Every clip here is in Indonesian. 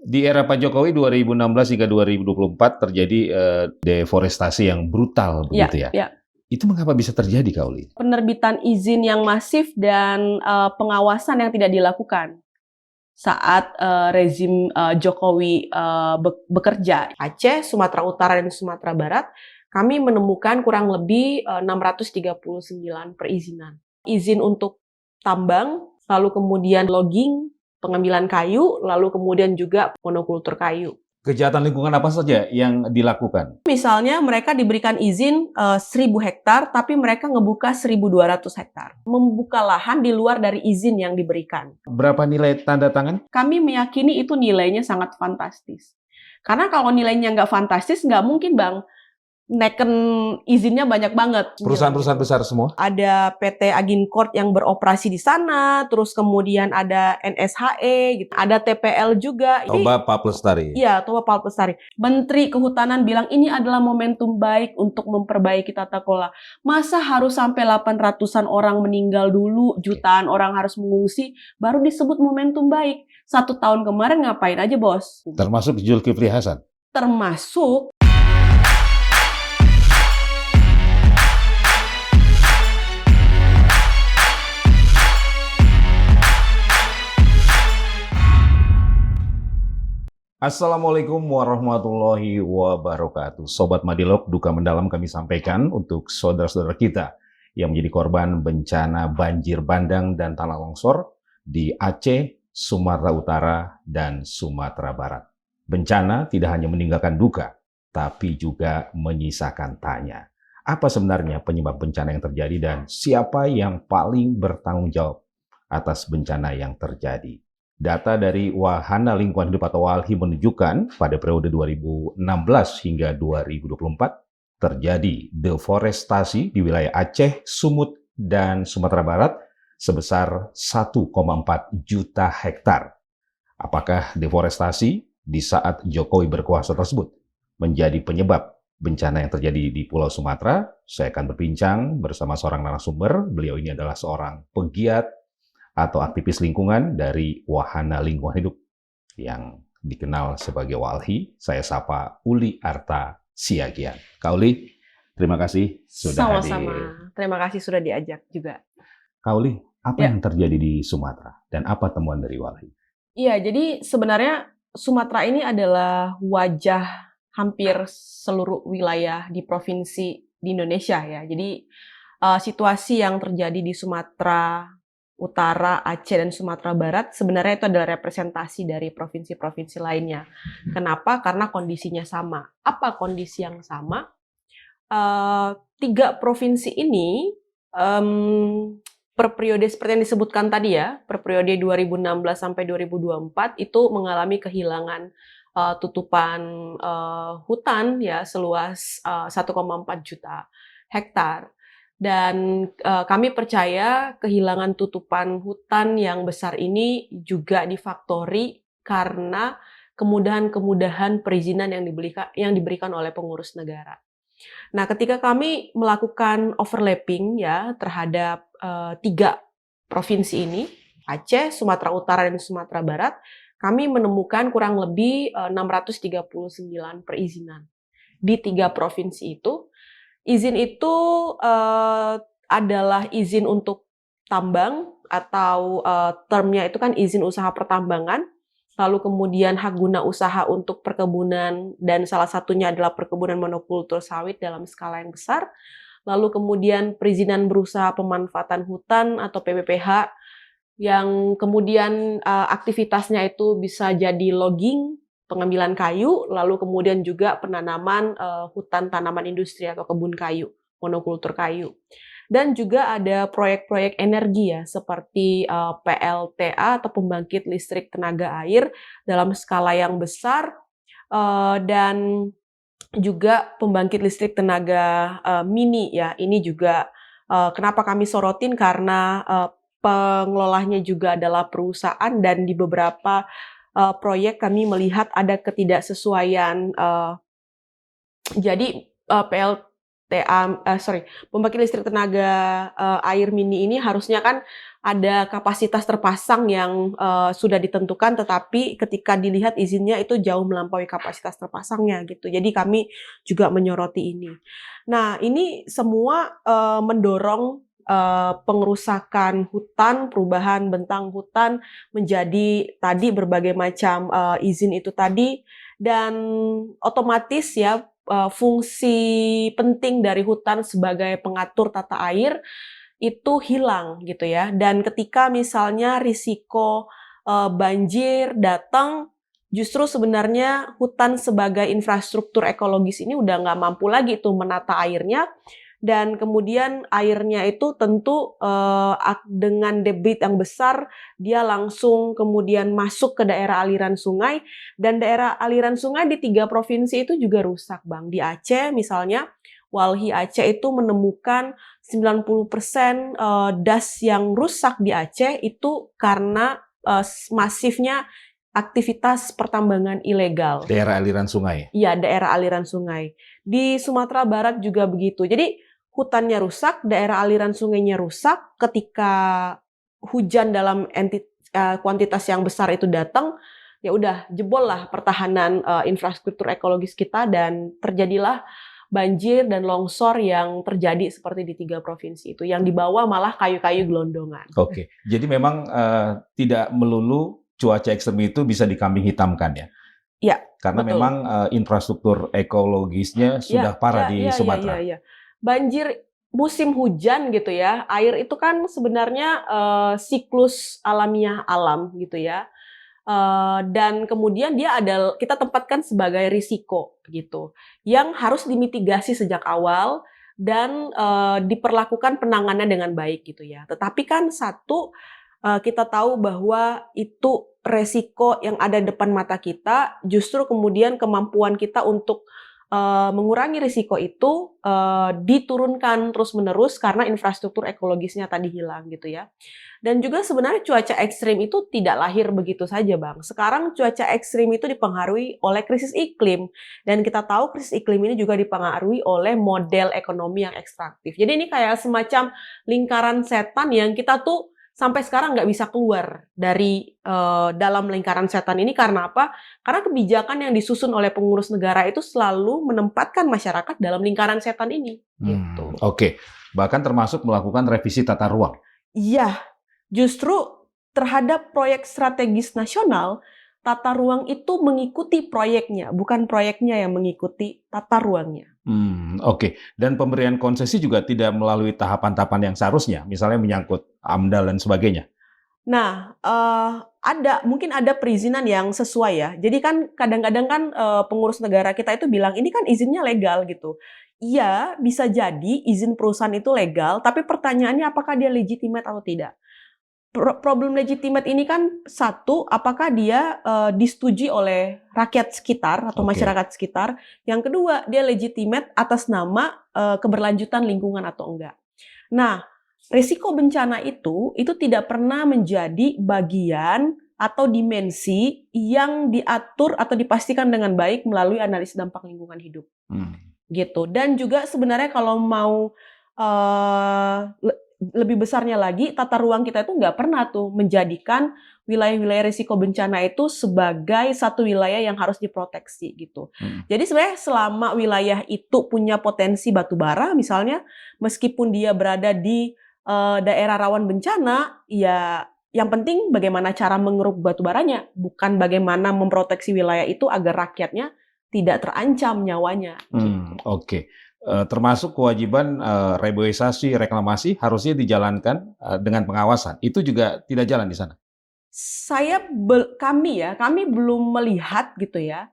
Di era Pak Jokowi 2016 hingga 2024 terjadi deforestasi yang brutal Ya, begitu ya. ya. Itu mengapa bisa terjadi, Kak Uli? Penerbitan izin yang masif dan pengawasan yang tidak dilakukan saat rezim Jokowi bekerja. Aceh, Sumatera Utara, dan Sumatera Barat, kami menemukan kurang lebih 639 perizinan. Izin untuk tambang, lalu kemudian logging, pengambilan kayu, lalu kemudian juga monokultur kayu. Kejahatan lingkungan apa saja yang dilakukan? Misalnya mereka diberikan izin 1.000 hektar, tapi mereka ngebuka 1.200 hektar. Membuka lahan di luar dari izin yang diberikan. Berapa nilai tanda tangan? Kami meyakini itu nilainya sangat fantastis. Karena kalau nilainya nggak fantastis, nggak mungkin, Bang. Neken izinnya banyak banget. Perusahaan-perusahaan besar semua? Ada PT Agincourt yang beroperasi di sana, terus kemudian ada NSHE, gitu. Ada TPL juga. Toba Pak Lestari. Iya, Toba Pak Lestari. Menteri Kehutanan bilang ini adalah momentum baik untuk memperbaiki tata kelola. Masa harus sampai 800-an orang meninggal dulu, jutaan orang harus mengungsi, baru disebut momentum baik. 1 tahun kemarin ngapain aja, Bos? Termasuk Zulkifli Hasan? Termasuk. Assalamualaikum warahmatullahi wabarakatuh. Sobat Madilog, duka mendalam kami sampaikan untuk saudara-saudara kita yang menjadi korban bencana banjir bandang dan tanah longsor di Aceh, Sumatera Utara, dan Sumatera Barat. Bencana tidak hanya meninggalkan duka, tapi juga menyisakan tanya. Apa sebenarnya penyebab bencana yang terjadi dan siapa yang paling bertanggung jawab atas bencana yang terjadi? Data dari Wahana Lingkungan Hidup atau WALHI menunjukkan pada periode 2016 hingga 2024 terjadi deforestasi di wilayah Aceh, Sumut, dan Sumatera Barat sebesar 1,4 juta hektar. Apakah deforestasi di saat Jokowi berkuasa tersebut menjadi penyebab bencana yang terjadi di Pulau Sumatera? Saya akan berbincang bersama seorang narasumber. Beliau ini adalah seorang pegiat atau aktivis lingkungan dari Wahana Lingkungan Hidup yang dikenal sebagai WALHI. Saya sapa Uli Arta Siagian. Kak Uli, terima kasih sudah hadir. Sama-sama. Terima kasih sudah diajak juga. Kak Uli, apa yang terjadi di Sumatera dan apa temuan dari WALHI? Iya, jadi sebenarnya Sumatera ini adalah wajah hampir seluruh wilayah di provinsi di Indonesia ya. Jadi situasi yang terjadi di Sumatera Utara, Aceh, dan Sumatera Barat sebenarnya itu adalah representasi dari provinsi-provinsi lainnya. Kenapa? Karena kondisinya sama. Apa kondisi yang sama? 3 provinsi ini per periode seperti yang disebutkan tadi ya, per periode 2016 sampai 2024 itu mengalami kehilangan tutupan hutan ya seluas 1,4 juta hektar. Dan kami percaya kehilangan tutupan hutan yang besar ini juga difaktori karena kemudahan-kemudahan perizinan yang diberikan oleh pengurus negara. Nah, ketika kami melakukan overlapping ya terhadap 3 provinsi ini, Aceh, Sumatera Utara, dan Sumatera Barat, kami menemukan kurang lebih 639 perizinan di 3 provinsi itu. Izin itu adalah izin untuk tambang atau termnya itu kan izin usaha pertambangan, lalu kemudian hak guna usaha untuk perkebunan dan salah satunya adalah perkebunan monokultur sawit dalam skala yang besar, lalu kemudian perizinan berusaha pemanfaatan hutan atau PBPH yang kemudian aktivitasnya itu bisa jadi logging, pengambilan kayu, lalu kemudian juga penanaman hutan tanaman industri atau kebun kayu, monokultur kayu. Dan juga ada proyek-proyek energi ya, seperti PLTA atau pembangkit listrik tenaga air dalam skala yang besar, dan juga pembangkit listrik tenaga mini ya. Ini juga kenapa kami sorotin karena pengelolanya juga adalah perusahaan dan di beberapa proyek kami melihat ada ketidaksesuaian. Jadi pembangkit listrik tenaga air mini ini harusnya kan ada kapasitas terpasang yang sudah ditentukan, tetapi ketika dilihat izinnya itu jauh melampaui kapasitas terpasangnya gitu. Jadi kami juga menyoroti ini. Nah, ini semua mendorong pengerusakan hutan, perubahan bentang hutan menjadi tadi berbagai macam izin itu tadi, dan otomatis ya fungsi penting dari hutan sebagai pengatur tata air itu hilang gitu ya. Dan ketika misalnya risiko banjir datang, justru sebenarnya hutan sebagai infrastruktur ekologis ini udah nggak mampu lagi tuh menata airnya, dan kemudian airnya itu tentu dengan debit yang besar, dia langsung kemudian masuk ke daerah aliran sungai, dan daerah aliran sungai di 3 provinsi itu juga rusak, Bang. Di Aceh misalnya, Walhi Aceh itu menemukan 90% das yang rusak di Aceh itu karena masifnya aktivitas pertambangan ilegal. Daerah aliran sungai. Iya, daerah aliran sungai. Di Sumatera Barat juga begitu. Jadi hutannya rusak, daerah aliran sungainya rusak. Ketika hujan dalam kuantitas yang besar itu datang, ya udah jebol lah pertahanan infrastruktur ekologis kita, dan terjadilah banjir dan longsor yang terjadi seperti di 3 provinsi itu. Yang dibawa malah kayu-kayu gelondongan. Oke, jadi memang tidak melulu cuaca ekstrem itu bisa dikambing hitamkan ya? Iya, karena betul. memang infrastruktur ekologisnya sudah parah di Sumatera. Iya. Banjir musim hujan gitu ya, air itu kan sebenarnya siklus alamiah alam gitu ya. Dan kemudian kita tempatkan sebagai risiko gitu, yang harus dimitigasi sejak awal dan diperlakukan penanganan dengan baik gitu ya. Tetapi kan kita tahu bahwa itu resiko yang ada depan mata kita, justru kemudian kemampuan kita untuk mengurangi risiko itu diturunkan terus-menerus karena infrastruktur ekologisnya tadi hilang gitu ya. Dan juga sebenarnya cuaca ekstrim itu tidak lahir begitu saja, Bang. Sekarang cuaca ekstrim itu dipengaruhi oleh krisis iklim. Dan kita tahu krisis iklim ini juga dipengaruhi oleh model ekonomi yang ekstraktif. Jadi ini kayak semacam lingkaran setan yang kita tuh sampai sekarang nggak bisa keluar dari dalam lingkaran setan ini. Karena apa? Karena kebijakan yang disusun oleh pengurus negara itu selalu menempatkan masyarakat dalam lingkaran setan ini. Gitu. Oke. Bahkan termasuk melakukan revisi tata ruang. Iya, justru terhadap proyek strategis nasional, tata ruang itu mengikuti proyeknya, bukan proyeknya yang mengikuti tata ruangnya. Oke. Dan pemberian konsesi juga tidak melalui tahapan-tahapan yang seharusnya, misalnya menyangkut AMDAL dan sebagainya. Nah, mungkin ada perizinan yang sesuai ya. Jadi kan kadang-kadang kan pengurus negara kita itu bilang ini kan izinnya legal gitu. Iya, bisa jadi izin perusahaan itu legal, tapi pertanyaannya apakah dia legitimate atau tidak. Problem legitimate ini kan satu, apakah dia disetujui oleh rakyat sekitar atau masyarakat sekitar. Yang kedua, dia legitimate atas nama keberlanjutan lingkungan atau enggak. Nah, risiko bencana itu tidak pernah menjadi bagian atau dimensi yang diatur atau dipastikan dengan baik melalui analisis dampak lingkungan hidup. Gitu. Dan juga sebenarnya kalau mau lebih besarnya lagi, tata ruang kita itu nggak pernah tuh menjadikan wilayah-wilayah risiko bencana itu sebagai satu wilayah yang harus diproteksi gitu. Jadi sebenarnya selama wilayah itu punya potensi batu bara misalnya, meskipun dia berada di daerah rawan bencana, ya yang penting bagaimana cara mengeruk batu baranya, bukan bagaimana memproteksi wilayah itu agar rakyatnya tidak terancam nyawanya. Gitu. Oke. Termasuk kewajiban reboisasi, reklamasi harusnya dijalankan dengan pengawasan. Itu juga tidak jalan di sana. Kami belum melihat gitu ya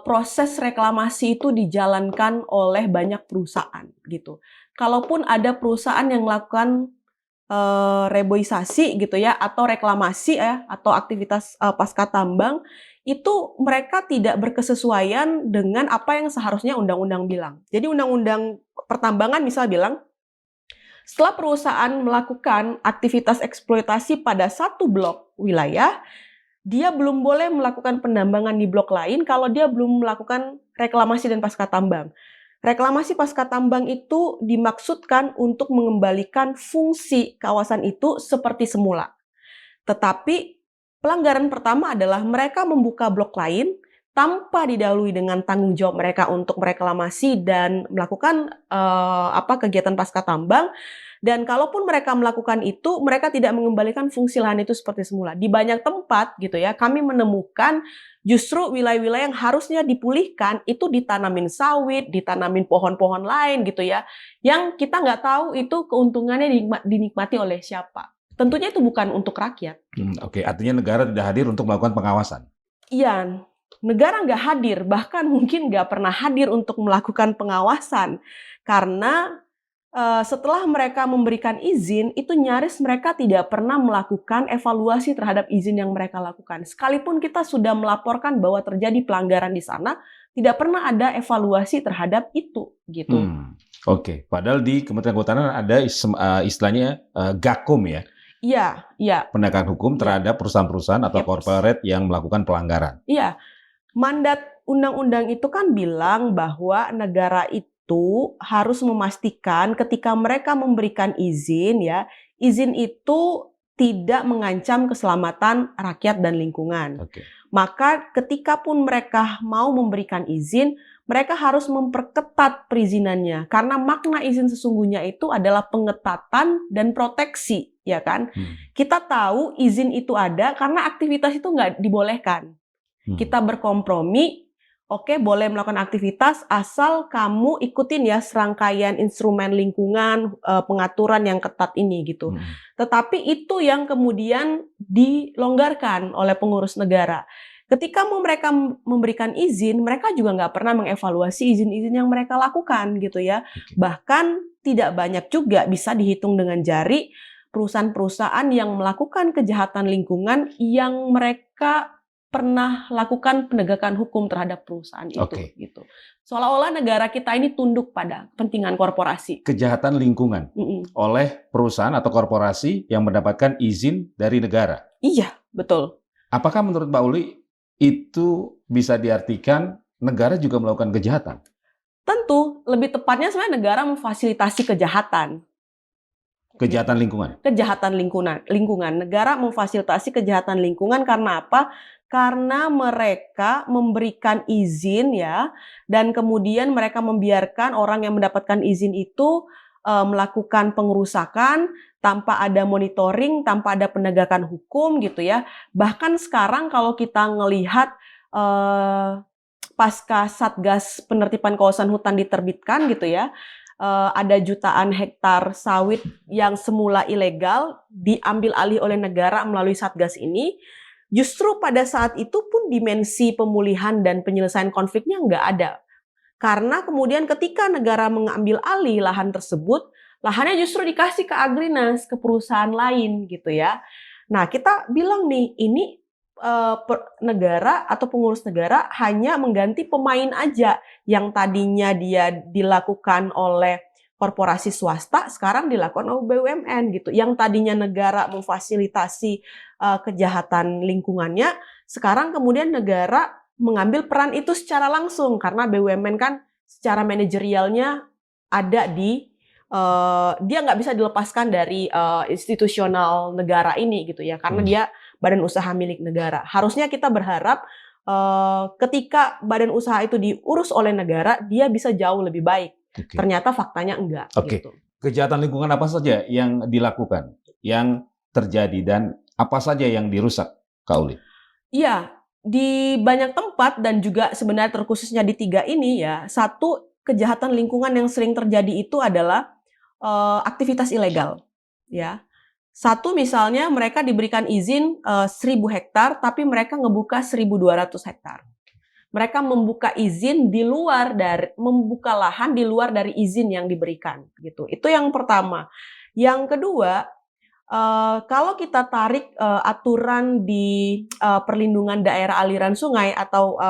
proses reklamasi itu dijalankan oleh banyak perusahaan gitu. Kalaupun ada perusahaan yang melakukan reboisasi gitu ya atau reklamasi ya atau aktivitas pasca tambang, itu mereka tidak berkesesuaian dengan apa yang seharusnya undang-undang bilang. Jadi undang-undang pertambangan misal bilang, setelah perusahaan melakukan aktivitas eksploitasi pada satu blok wilayah, dia belum boleh melakukan penambangan di blok lain kalau dia belum melakukan reklamasi dan pasca tambang. Reklamasi pasca tambang itu dimaksudkan untuk mengembalikan fungsi kawasan itu seperti semula. Tetapi pelanggaran pertama adalah mereka membuka blok lain tanpa didahului dengan tanggung jawab mereka untuk mereklamasi dan melakukan kegiatan pasca tambang. Dan kalaupun mereka melakukan itu, mereka tidak mengembalikan fungsi lahan itu seperti semula. Di banyak tempat gitu ya, kami menemukan justru wilayah-wilayah yang harusnya dipulihkan itu ditanamin sawit, ditanamin pohon-pohon lain gitu ya, yang kita nggak tahu itu keuntungannya dinikmati oleh siapa. Tentunya itu bukan untuk rakyat. Oke, artinya negara tidak hadir untuk melakukan pengawasan. Iya, negara nggak hadir, bahkan mungkin nggak pernah hadir untuk melakukan pengawasan. Karena setelah mereka memberikan izin, itu nyaris mereka tidak pernah melakukan evaluasi terhadap izin yang mereka lakukan. Sekalipun kita sudah melaporkan bahwa terjadi pelanggaran di sana, tidak pernah ada evaluasi terhadap itu, gitu. Oke, padahal di Kementerian Kehutanan ada istilahnya Gakum ya. Iya, iya. Penegakan hukum terhadap perusahaan-perusahaan atau corporate yang melakukan pelanggaran. Iya, mandat undang-undang itu kan bilang bahwa negara itu harus memastikan ketika mereka memberikan izin ya, izin itu tidak mengancam keselamatan rakyat dan lingkungan. Oke. Maka ketika pun mereka mau memberikan izin, mereka harus memperketat perizinannya. Karena makna izin sesungguhnya itu adalah pengetatan dan proteksi, ya kan? Kita tahu izin itu ada karena aktivitas itu nggak dibolehkan. Kita berkompromi, oke, boleh melakukan aktivitas asal kamu ikutin ya serangkaian instrumen lingkungan, pengaturan yang ketat ini gitu. Tetapi itu yang kemudian dilonggarkan oleh pengurus negara. Ketika mereka memberikan izin, mereka juga nggak pernah mengevaluasi izin-izin yang mereka lakukan gitu ya. Bahkan tidak banyak juga, bisa dihitung dengan jari, perusahaan-perusahaan yang melakukan kejahatan lingkungan yang mereka pernah lakukan penegakan hukum terhadap perusahaan itu. Gitu. Seolah-olah negara kita ini tunduk pada kepentingan korporasi. Kejahatan lingkungan oleh perusahaan atau korporasi yang mendapatkan izin dari negara. Iya, betul. Apakah menurut Mbak Uli itu bisa diartikan negara juga melakukan kejahatan? Tentu, lebih tepatnya sebenarnya negara memfasilitasi kejahatan. Kejahatan lingkungan? Kejahatan lingkungan. Negara memfasilitasi kejahatan lingkungan karena apa? Karena mereka memberikan izin ya, dan kemudian mereka membiarkan orang yang mendapatkan izin itu melakukan pengerusakan tanpa ada monitoring, tanpa ada penegakan hukum gitu ya. Bahkan sekarang kalau kita ngelihat pasca Satgas Penertiban Kawasan Hutan diterbitkan gitu ya, ada jutaan hektar sawit yang semula ilegal diambil alih oleh negara melalui Satgas ini. Justru pada saat itu pun dimensi pemulihan dan penyelesaian konfliknya nggak ada. Karena kemudian ketika negara mengambil alih lahan tersebut, lahannya justru dikasih ke Agrinas, ke perusahaan lain gitu ya. Nah, kita bilang nih, ini negara atau pengurus negara hanya mengganti pemain aja. Yang tadinya dia dilakukan oleh korporasi swasta, sekarang dilakukan oleh BUMN gitu. Yang tadinya negara memfasilitasi kejahatan lingkungannya, sekarang kemudian negara mengambil peran itu secara langsung karena BUMN kan secara manajerialnya ada di dia nggak bisa dilepaskan dari institusional negara ini gitu ya, karena dia badan usaha milik negara. Harusnya kita berharap ketika badan usaha itu diurus oleh negara, dia bisa jauh lebih baik. Ternyata faktanya enggak. Gitu. Kejahatan lingkungan apa saja yang dilakukan, yang terjadi, dan apa saja yang dirusak, Kak Uli? Iya, di banyak tempat dan juga sebenarnya terkhususnya di 3 ini ya, satu kejahatan lingkungan yang sering terjadi itu adalah aktivitas ilegal. Ya, satu misalnya mereka diberikan izin 1.000 hektar, tapi mereka ngebuka 1.200 hektar. Mereka membuka izin membuka lahan di luar dari izin yang diberikan gitu. Itu yang pertama. Yang kedua, kalau kita tarik aturan di perlindungan daerah aliran sungai atau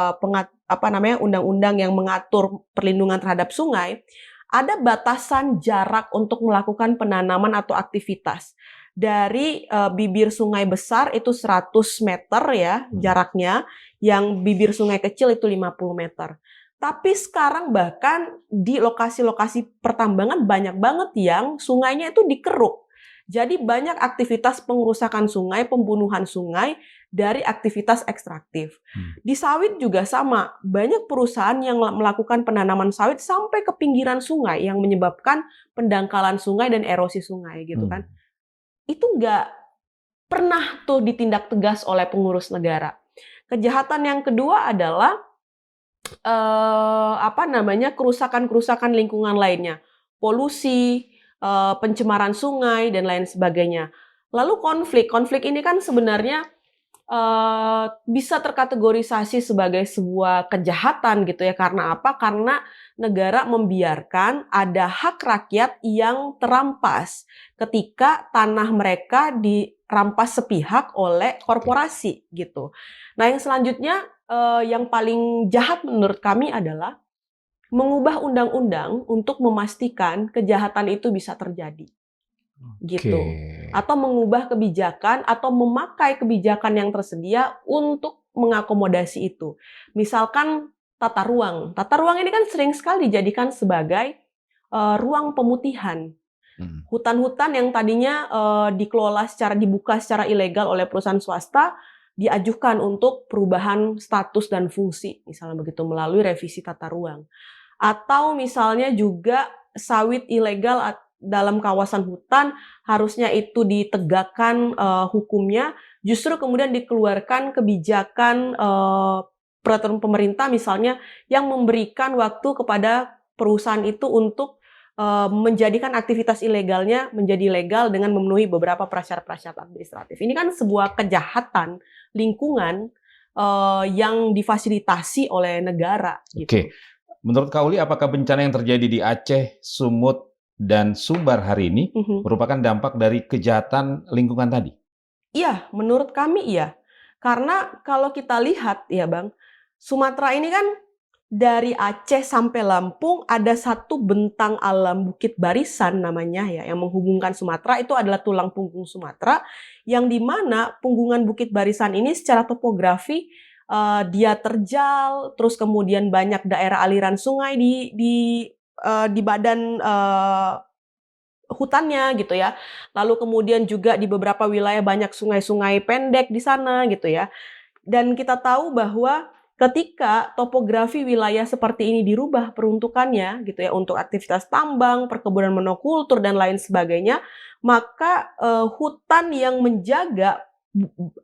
undang-undang yang mengatur perlindungan terhadap sungai, ada batasan jarak untuk melakukan penanaman atau aktivitas. Dari bibir sungai besar itu 100 meter ya jaraknya, yang bibir sungai kecil itu 50 meter. Tapi sekarang bahkan di lokasi-lokasi pertambangan banyak banget yang sungainya itu dikeruk. Jadi banyak aktivitas pengerusakan sungai, pembunuhan sungai dari aktivitas ekstraktif. Di sawit juga sama, banyak perusahaan yang melakukan penanaman sawit sampai ke pinggiran sungai yang menyebabkan pendangkalan sungai dan erosi sungai gitu kan. Itu nggak pernah tuh ditindak tegas oleh pengurus negara. Kejahatan yang kedua adalah kerusakan-kerusakan lingkungan lainnya, polusi, pencemaran sungai dan lain sebagainya. Lalu konflik ini kan sebenarnya bisa terkategorisasi sebagai sebuah kejahatan gitu ya. Karena apa? Karena negara membiarkan ada hak rakyat yang terampas ketika tanah mereka dirampas sepihak oleh korporasi gitu. Nah, yang selanjutnya yang paling jahat menurut kami adalah mengubah undang-undang untuk memastikan kejahatan itu bisa terjadi. Gitu. Atau mengubah kebijakan atau memakai kebijakan yang tersedia untuk mengakomodasi itu. Misalkan tata ruang. Tata ruang ini kan sering sekali dijadikan sebagai ruang pemutihan. Hutan-hutan yang tadinya dikelola secara dibuka secara ilegal oleh perusahaan swasta diajukan untuk perubahan status dan fungsi, misalnya begitu melalui revisi tata ruang. Atau misalnya juga sawit ilegal dalam kawasan hutan harusnya itu ditegakkan hukumnya, justru kemudian dikeluarkan kebijakan peraturan pemerintah misalnya yang memberikan waktu kepada perusahaan itu untuk menjadikan aktivitas ilegalnya menjadi legal dengan memenuhi beberapa prasyarat-prasyarat administratif. Ini kan sebuah kejahatan lingkungan yang difasilitasi oleh negara. Gitu. Menurut Kak Uli, apakah bencana yang terjadi di Aceh, Sumut, dan Sumbar hari ini merupakan dampak dari kejahatan lingkungan tadi? Iya, menurut kami iya. Karena kalau kita lihat ya Bang, Sumatera ini kan dari Aceh sampai Lampung ada satu bentang alam Bukit Barisan namanya ya, yang menghubungkan Sumatera. Itu adalah tulang punggung Sumatera, yang dimana punggungan Bukit Barisan ini secara topografi dia terjal, terus kemudian banyak daerah aliran sungai di badan hutannya gitu ya. Lalu kemudian juga di beberapa wilayah banyak sungai-sungai pendek di sana gitu ya. Dan kita tahu bahwa ketika topografi wilayah seperti ini dirubah peruntukannya gitu ya untuk aktivitas tambang, perkebunan monokultur dan lain sebagainya, maka hutan yang menjaga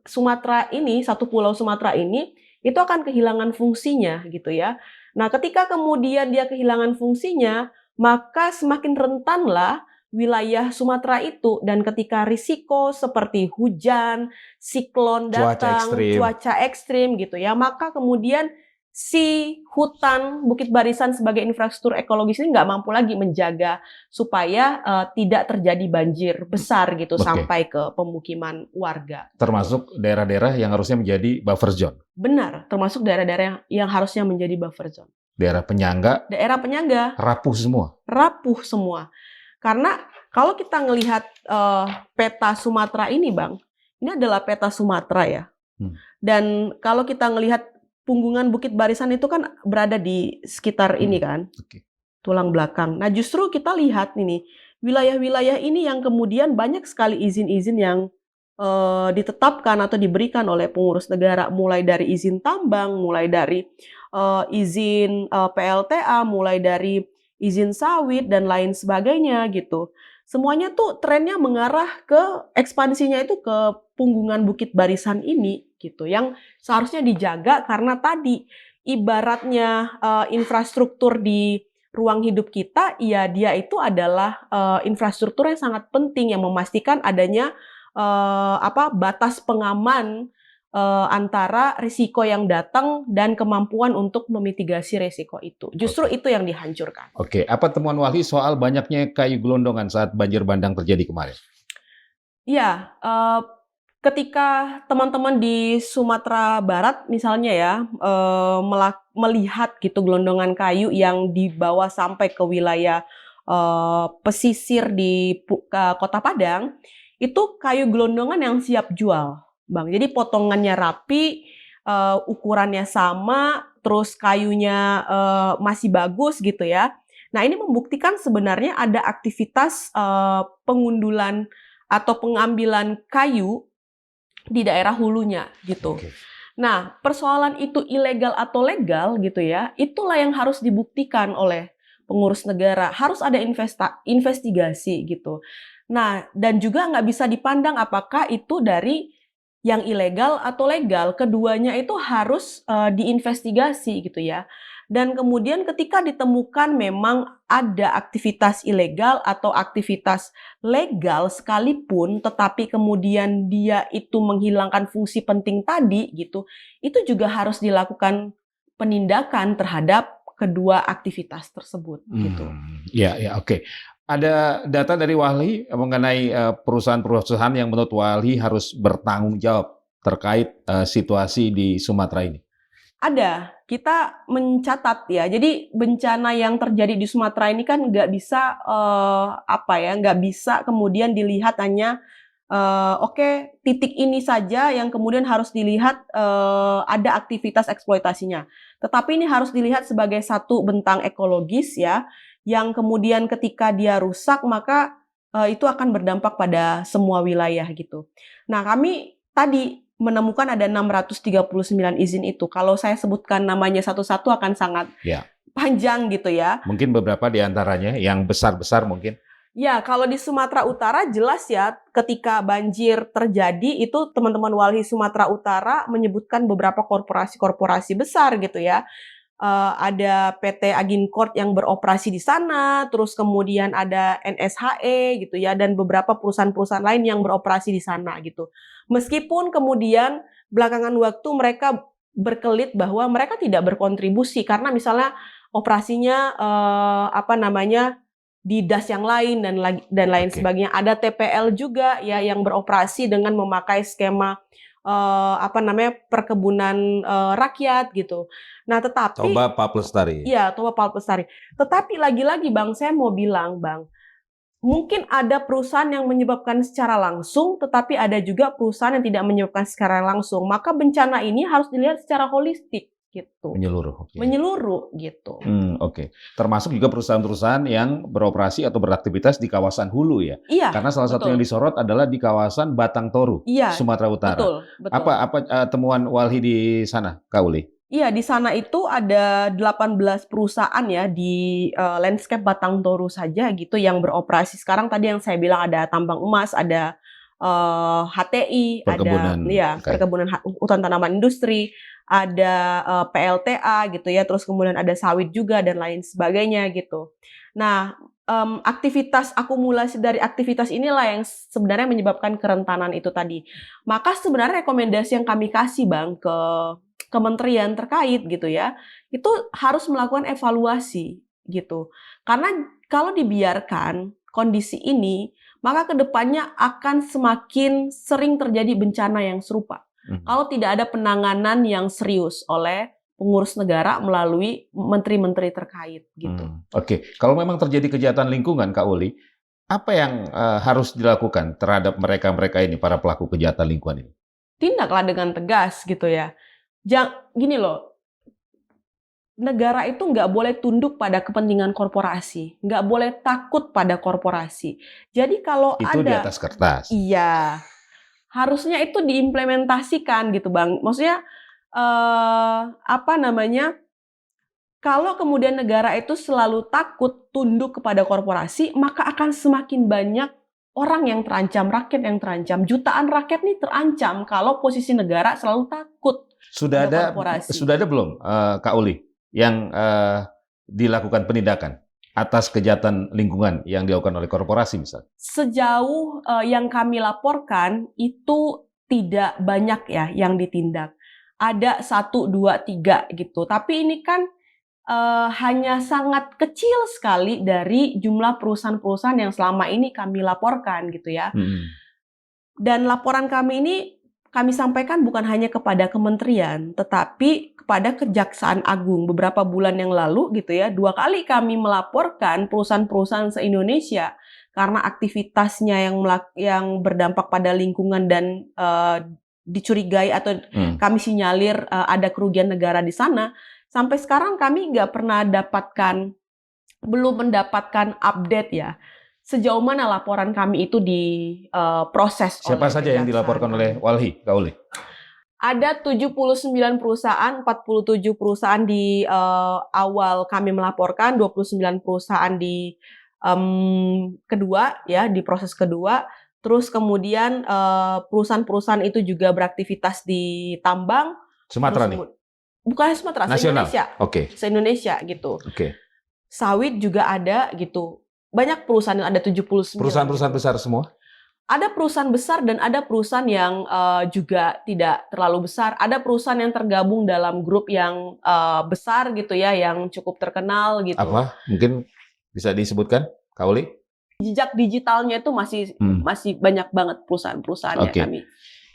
Sumatera ini, satu pulau Sumatera ini, itu akan kehilangan fungsinya gitu ya. Nah, ketika kemudian dia kehilangan fungsinya, maka semakin rentanlah wilayah Sumatera itu, dan ketika risiko seperti hujan, siklon datang, cuaca ekstrim gitu ya, maka kemudian si hutan Bukit Barisan sebagai infrastruktur ekologis ini nggak mampu lagi menjaga supaya tidak terjadi banjir besar gitu sampai ke pemukiman warga. Termasuk daerah-daerah yang harusnya menjadi buffer zone. Benar, termasuk daerah-daerah yang harusnya menjadi buffer zone. Daerah penyangga. Rapuh semua. Rapuh semua. Karena kalau kita ngelihat peta Sumatera ini, Bang, ini adalah peta Sumatera ya. Dan kalau kita ngelihat punggungan Bukit Barisan itu kan berada di sekitar ini kan, tulang belakang. Nah justru kita lihat ini, wilayah-wilayah ini yang kemudian banyak sekali izin-izin yang ditetapkan atau diberikan oleh pengurus negara, mulai dari izin tambang, mulai dari izin PLTA, mulai dari izin sawit dan lain sebagainya gitu. Semuanya tuh trennya mengarah ke ekspansinya itu ke punggungan Bukit Barisan ini gitu, yang seharusnya dijaga karena tadi ibaratnya infrastruktur di ruang hidup kita, ya dia itu adalah infrastruktur yang sangat penting yang memastikan adanya batas pengaman antara risiko yang datang dan kemampuan untuk memitigasi risiko itu. Justru itu yang dihancurkan. Apa temuan Wali soal banyaknya kayu gelondongan saat banjir bandang terjadi kemarin? Ya, ketika teman-teman di Sumatera Barat misalnya ya melihat gitu gelondongan kayu yang dibawa sampai ke wilayah pesisir di Kota Padang, itu kayu gelondongan yang siap jual, Bang. Jadi potongannya rapi, ukurannya sama, terus kayunya masih bagus gitu ya. Nah, ini membuktikan sebenarnya ada aktivitas pengundulan atau pengambilan kayu di daerah hulunya gitu. Oke. Nah, persoalan itu ilegal atau legal gitu ya, itulah yang harus dibuktikan oleh pengurus negara. Harus ada investigasi gitu. Nah, dan juga nggak bisa dipandang apakah itu dari yang ilegal atau legal. Keduanya itu harus diinvestigasi gitu ya. Dan kemudian ketika ditemukan memang ada aktivitas ilegal atau aktivitas legal sekalipun, tetapi kemudian dia itu menghilangkan fungsi penting tadi gitu, itu juga harus dilakukan penindakan terhadap kedua aktivitas tersebut gitu. Ya, oke. Ada data dari Walhi mengenai perusahaan-perusahaan yang menurut Walhi harus bertanggung jawab terkait situasi di Sumatera ini. Ada, kita mencatat ya. Jadi bencana yang terjadi di Sumatera ini kan nggak bisa nggak bisa kemudian dilihat hanya oke, titik ini saja yang kemudian harus dilihat ada aktivitas eksploitasinya. Tetapi ini harus dilihat sebagai satu bentang ekologis ya, yang kemudian ketika dia rusak maka itu akan berdampak pada semua wilayah gitu. Nah, kami tadi menemukan ada 639 izin itu. Kalau saya sebutkan namanya satu-satu akan sangat panjang gitu ya. Mungkin beberapa di antaranya yang besar-besar mungkin. Ya, kalau di Sumatera Utara jelas ya, ketika banjir terjadi itu teman-teman Walhi Sumatera Utara menyebutkan beberapa korporasi-korporasi besar gitu ya. Ada PT Agincorp yang beroperasi di sana, terus kemudian ada NSHE gitu ya, dan beberapa perusahaan-perusahaan lain yang beroperasi di sana gitu. Meskipun kemudian belakangan waktu mereka berkelit bahwa mereka tidak berkontribusi karena misalnya operasinya di das yang lain dan lain sebagainya. Ada TPL juga ya yang beroperasi dengan memakai skema perkebunan rakyat gitu. Nah, tetapi Toba Pak Lestari. Iya, Toba Pak Lestari. Tetapi lagi-lagi Bang, saya mau bilang Bang, mungkin ada perusahaan yang menyebabkan secara langsung, tetapi ada juga perusahaan yang tidak menyebabkan secara langsung. Maka bencana ini harus dilihat secara holistik gitu. Menyeluruh. Menyeluruh gitu. Oke. Termasuk juga perusahaan-perusahaan yang beroperasi atau beraktivitas di kawasan hulu ya. Iya. Karena salah satu yang disorot adalah di kawasan Batang Toru, Sumatera Utara. Betul. Apa temuan Walhi di sana, Kak Uli? Iya, di sana itu ada 18 perusahaan ya di landscape Batang Toru saja gitu yang beroperasi. Sekarang tadi yang saya bilang ada tambang emas, ada HTI, perkebunan, ada perkebunan hutan tanaman industri, ada PLTA gitu ya, terus kemudian ada sawit juga dan lain sebagainya gitu. Nah, aktivitas akumulasi dari aktivitas inilah yang sebenarnya menyebabkan kerentanan itu tadi. Maka sebenarnya rekomendasi yang kami kasih Bang ke kementerian terkait gitu ya, itu harus melakukan evaluasi gitu. Karena kalau dibiarkan kondisi ini, maka kedepannya akan semakin sering terjadi bencana yang serupa. Kalau tidak ada penanganan yang serius oleh pengurus negara melalui menteri-menteri terkait gitu. Oke, kalau memang terjadi kejahatan lingkungan, Kak Uli, apa yang harus dilakukan terhadap mereka-mereka ini, para pelaku kejahatan lingkungan ini? Tindaklah dengan tegas gitu ya. Gini loh, negara itu nggak boleh tunduk pada kepentingan korporasi, nggak boleh takut pada korporasi. Jadi kalau itu di atas kertas. Iya, harusnya itu diimplementasikan gitu Bang. Maksudnya kalau kemudian negara itu selalu takut tunduk kepada korporasi, maka akan semakin banyak orang yang terancam, rakyat yang terancam. Jutaan rakyat nih terancam kalau posisi negara selalu takut. Sudah ada belum Kak Uli yang dilakukan penindakan atas kejahatan lingkungan yang dilakukan oleh korporasi misalnya? Sejauh yang kami laporkan itu tidak banyak ya yang ditindak. Ada 1, 2, 3 gitu. Tapi ini kan hanya sangat kecil sekali dari jumlah perusahaan-perusahaan yang selama ini kami laporkan gitu ya. Dan laporan kami ini kami sampaikan bukan hanya kepada kementerian, tetapi kepada Kejaksaan Agung. Beberapa bulan yang lalu gitu ya, 2 kali kami melaporkan perusahaan-perusahaan se-Indonesia karena aktivitasnya yang berdampak pada lingkungan dan dicurigai atau kami sinyalir ada kerugian negara di sana. sampai sekarang kami belum mendapatkan update ya, sejauh mana laporan kami itu diproses oleh Siapa saja yang Kejaksaan dilaporkan oleh Agung. Walhi, Kak Uli? Ada 79 perusahaan, 47 perusahaan di awal kami melaporkan, 29 perusahaan di kedua ya, di proses kedua. Terus kemudian perusahaan-perusahaan itu juga beraktivitas di tambang. Sumatera Terus nih? bukan Sumatera, Nasional? se-Indonesia. Oke. Se-Indonesia gitu. Oke. Sawit juga ada gitu. Banyak perusahaan, ada 79. Perusahaan-perusahaan gitu. besar semua? Ada perusahaan besar dan ada perusahaan yang juga tidak terlalu besar. Ada perusahaan yang tergabung dalam grup yang besar gitu ya, yang cukup terkenal gitu. Apa? Mungkin bisa disebutkan, Kak Uli? Jejak digitalnya itu masih banyak banget perusahaan-perusahaan yang kami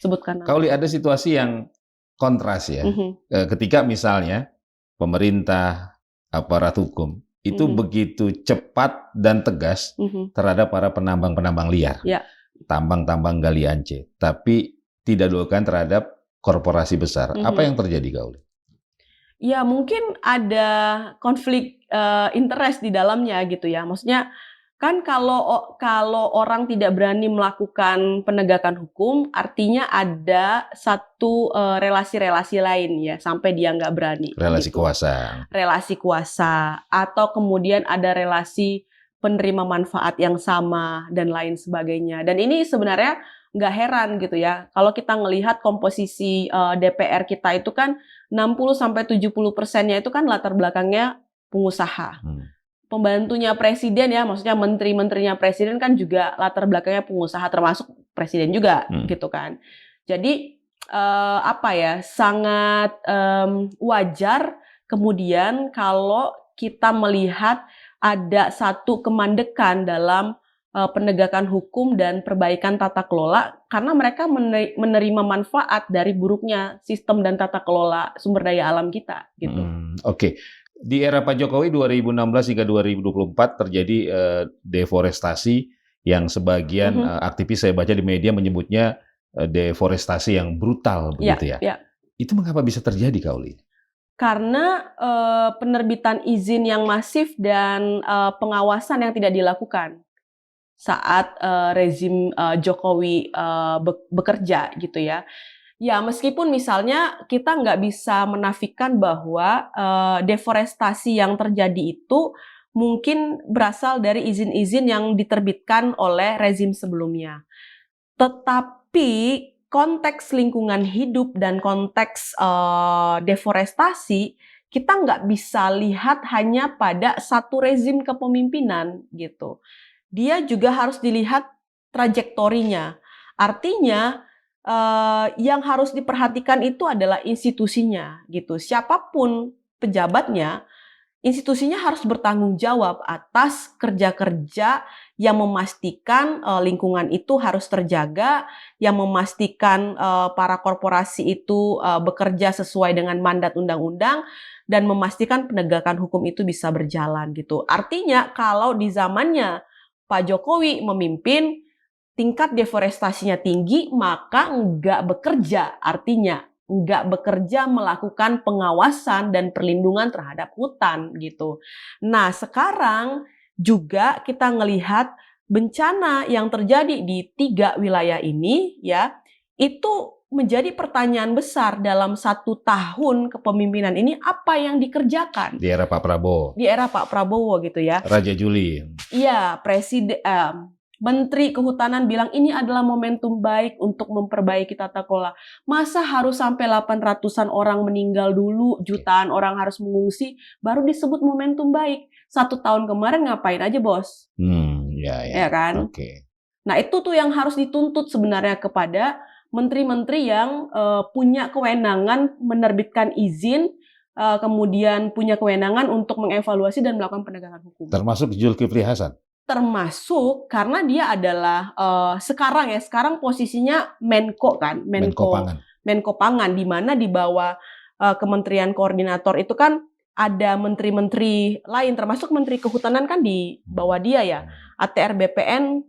sebutkan. Kak Uli, ada situasi yang kontras ya. Ketika misalnya pemerintah, aparat hukum itu begitu cepat dan tegas terhadap para penambang-penambang liar. Ya. Tambang-tambang gali ance, tapi tidak dilakukan terhadap korporasi besar. Apa yang terjadi, Kak Uli? Ya mungkin ada konflik interest di dalamnya gitu ya. Maksudnya kan kalau orang tidak berani melakukan penegakan hukum, artinya ada satu relasi-relasi lain ya, sampai dia nggak berani. Relasi gitu. kuasa. Relasi kuasa, atau kemudian ada relasi penerima manfaat yang sama dan lain sebagainya. Dan ini sebenarnya nggak heran gitu ya. Kalau kita ngelihat komposisi DPR kita itu kan 60-70%-nya itu kan latar belakangnya pengusaha. Pembantunya presiden ya, maksudnya menteri-menterinya presiden kan juga latar belakangnya pengusaha, termasuk presiden juga gitu kan. Jadi sangat wajar kemudian kalau kita melihat ada satu kemandekan dalam penegakan hukum dan perbaikan tata kelola karena mereka menerima manfaat dari buruknya sistem dan tata kelola sumber daya alam kita gitu. Oke. Di era Pak Jokowi 2016 hingga 2024 terjadi deforestasi yang sebagian aktivis saya baca di media menyebutnya deforestasi yang brutal begitu ya. Itu mengapa bisa terjadi, Kak Uli? Karena penerbitan izin yang masif dan pengawasan yang tidak dilakukan saat rezim Jokowi bekerja gitu ya. Ya meskipun misalnya kita nggak bisa menafikan bahwa deforestasi yang terjadi itu mungkin berasal dari izin-izin yang diterbitkan oleh rezim sebelumnya. Tetapi konteks lingkungan hidup dan konteks deforestasi kita nggak bisa lihat hanya pada satu rezim kepemimpinan gitu. Dia juga harus dilihat trajektorinya. Artinya yang harus diperhatikan itu adalah institusinya gitu. Siapapun pejabatnya, institusinya harus bertanggung jawab atas kerja-kerja yang memastikan lingkungan itu harus terjaga, yang memastikan para korporasi itu bekerja sesuai dengan mandat undang-undang, dan memastikan penegakan hukum itu bisa berjalan gitu. Artinya kalau di zamannya Pak Jokowi memimpin, tingkat deforestasinya tinggi, maka nggak bekerja. Artinya nggak bekerja melakukan pengawasan dan perlindungan terhadap hutan gitu. Nah sekarang juga kita ngelihat bencana yang terjadi di 3 wilayah ini ya, itu menjadi pertanyaan besar dalam 1 tahun kepemimpinan ini apa yang dikerjakan. Di era Pak Prabowo. Di era Pak Prabowo gitu ya. Raja Juli. Iya, Menteri Kehutanan bilang ini adalah momentum baik untuk memperbaiki tata kelola. Masa harus sampai 800-an orang meninggal dulu, jutaan orang harus mengungsi, baru disebut momentum baik. 1 tahun kemarin ngapain aja, Bos? Ya kan? Nah, itu tuh yang harus dituntut sebenarnya kepada menteri-menteri yang punya kewenangan menerbitkan izin, kemudian punya kewenangan untuk mengevaluasi dan melakukan penegakan hukum. Termasuk Zulkifli Hasan? Termasuk karena dia adalah sekarang posisinya Menko kan, Menko Pangan, di mana di bawah Kementerian Koordinator itu kan ada menteri-menteri lain, termasuk Menteri Kehutanan kan di bawah dia ya, ATR BPN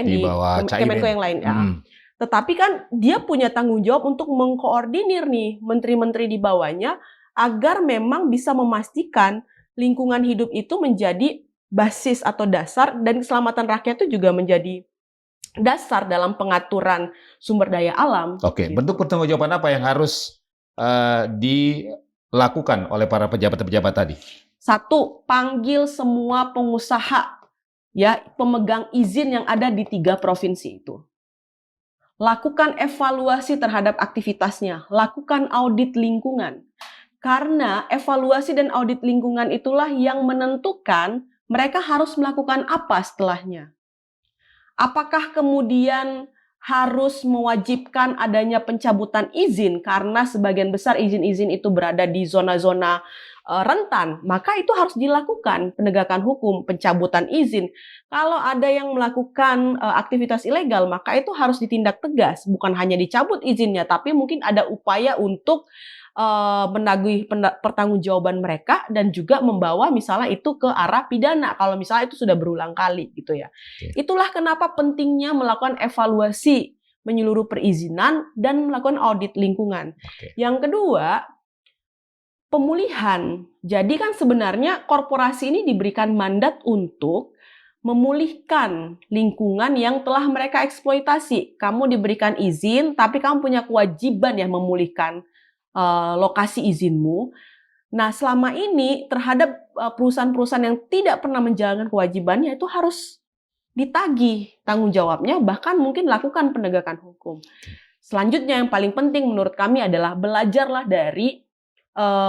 di Kemenko yang lain ya. Tetapi kan dia punya tanggung jawab untuk mengkoordinir nih menteri-menteri di bawahnya agar memang bisa memastikan lingkungan hidup itu menjadi basis atau dasar dan keselamatan rakyat itu juga menjadi dasar dalam pengaturan sumber daya alam. Oke, Gitu. bentuk pertanggungjawaban apa yang harus dilakukan oleh para pejabat-pejabat tadi? 1, panggil semua pengusaha, ya, pemegang izin yang ada di 3 provinsi itu. Lakukan evaluasi terhadap aktivitasnya, lakukan audit lingkungan. Karena evaluasi dan audit lingkungan itulah yang menentukan mereka harus melakukan apa setelahnya. Apakah kemudian harus mewajibkan adanya pencabutan izin karena sebagian besar izin-izin itu berada di zona-zona rentan, maka itu harus dilakukan penegakan hukum, pencabutan izin. Kalau ada yang melakukan aktivitas ilegal, maka itu harus ditindak tegas, bukan hanya dicabut izinnya, tapi mungkin ada upaya untuk menagih pertanggungjawaban mereka dan juga membawa misalnya itu ke arah pidana kalau misalnya itu sudah berulang kali gitu ya. Itulah kenapa pentingnya melakukan evaluasi menyeluruh perizinan dan melakukan audit lingkungan. Yang kedua, pemulihan. Jadi kan sebenarnya korporasi ini diberikan mandat untuk memulihkan lingkungan yang telah mereka eksploitasi. Kamu diberikan izin, tapi kamu punya kewajiban ya memulihkan lokasi izinmu. Nah, selama ini terhadap perusahaan-perusahaan yang tidak pernah menjalankan kewajibannya itu harus ditagih tanggung jawabnya, bahkan mungkin lakukan penegakan hukum. Selanjutnya yang paling penting menurut kami adalah belajarlah dari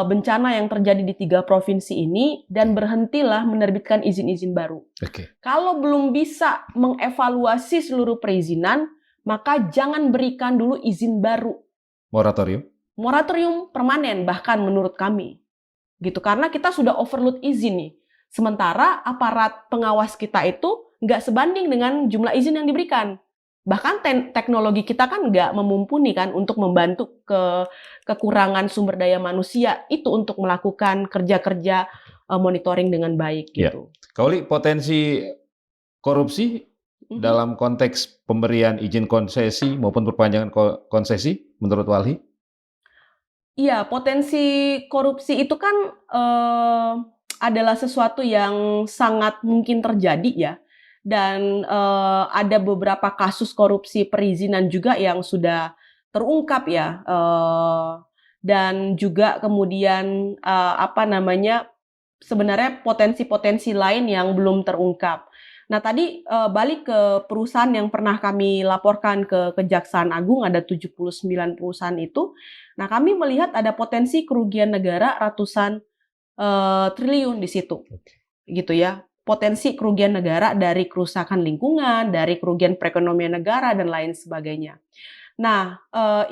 bencana yang terjadi di 3 provinsi ini dan berhentilah menerbitkan izin-izin baru. Kalau belum bisa mengevaluasi seluruh perizinan, maka jangan berikan dulu izin baru. Moratorium permanen bahkan menurut kami. Gitu, karena kita sudah overload izin nih. Sementara aparat pengawas kita itu nggak sebanding dengan jumlah izin yang diberikan. Bahkan teknologi kita kan nggak memumpuni kan untuk membantu kekurangan sumber daya manusia itu untuk melakukan kerja-kerja monitoring dengan baik gitu. Ya. Kauli, potensi korupsi dalam konteks pemberian izin konsesi maupun perpanjangan konsesi menurut Walhi? Iya, potensi korupsi itu kan adalah sesuatu yang sangat mungkin terjadi ya. Dan ada beberapa kasus korupsi perizinan juga yang sudah terungkap ya. Dan juga kemudian sebenarnya potensi-potensi lain yang belum terungkap. Nah tadi balik ke perusahaan yang pernah kami laporkan ke Kejaksaan Agung, ada 79 perusahaan itu. Nah kami melihat ada potensi kerugian negara ratusan triliun di situ, gitu ya. Potensi kerugian negara dari kerusakan lingkungan, dari kerugian perekonomian negara dan lain sebagainya. Nah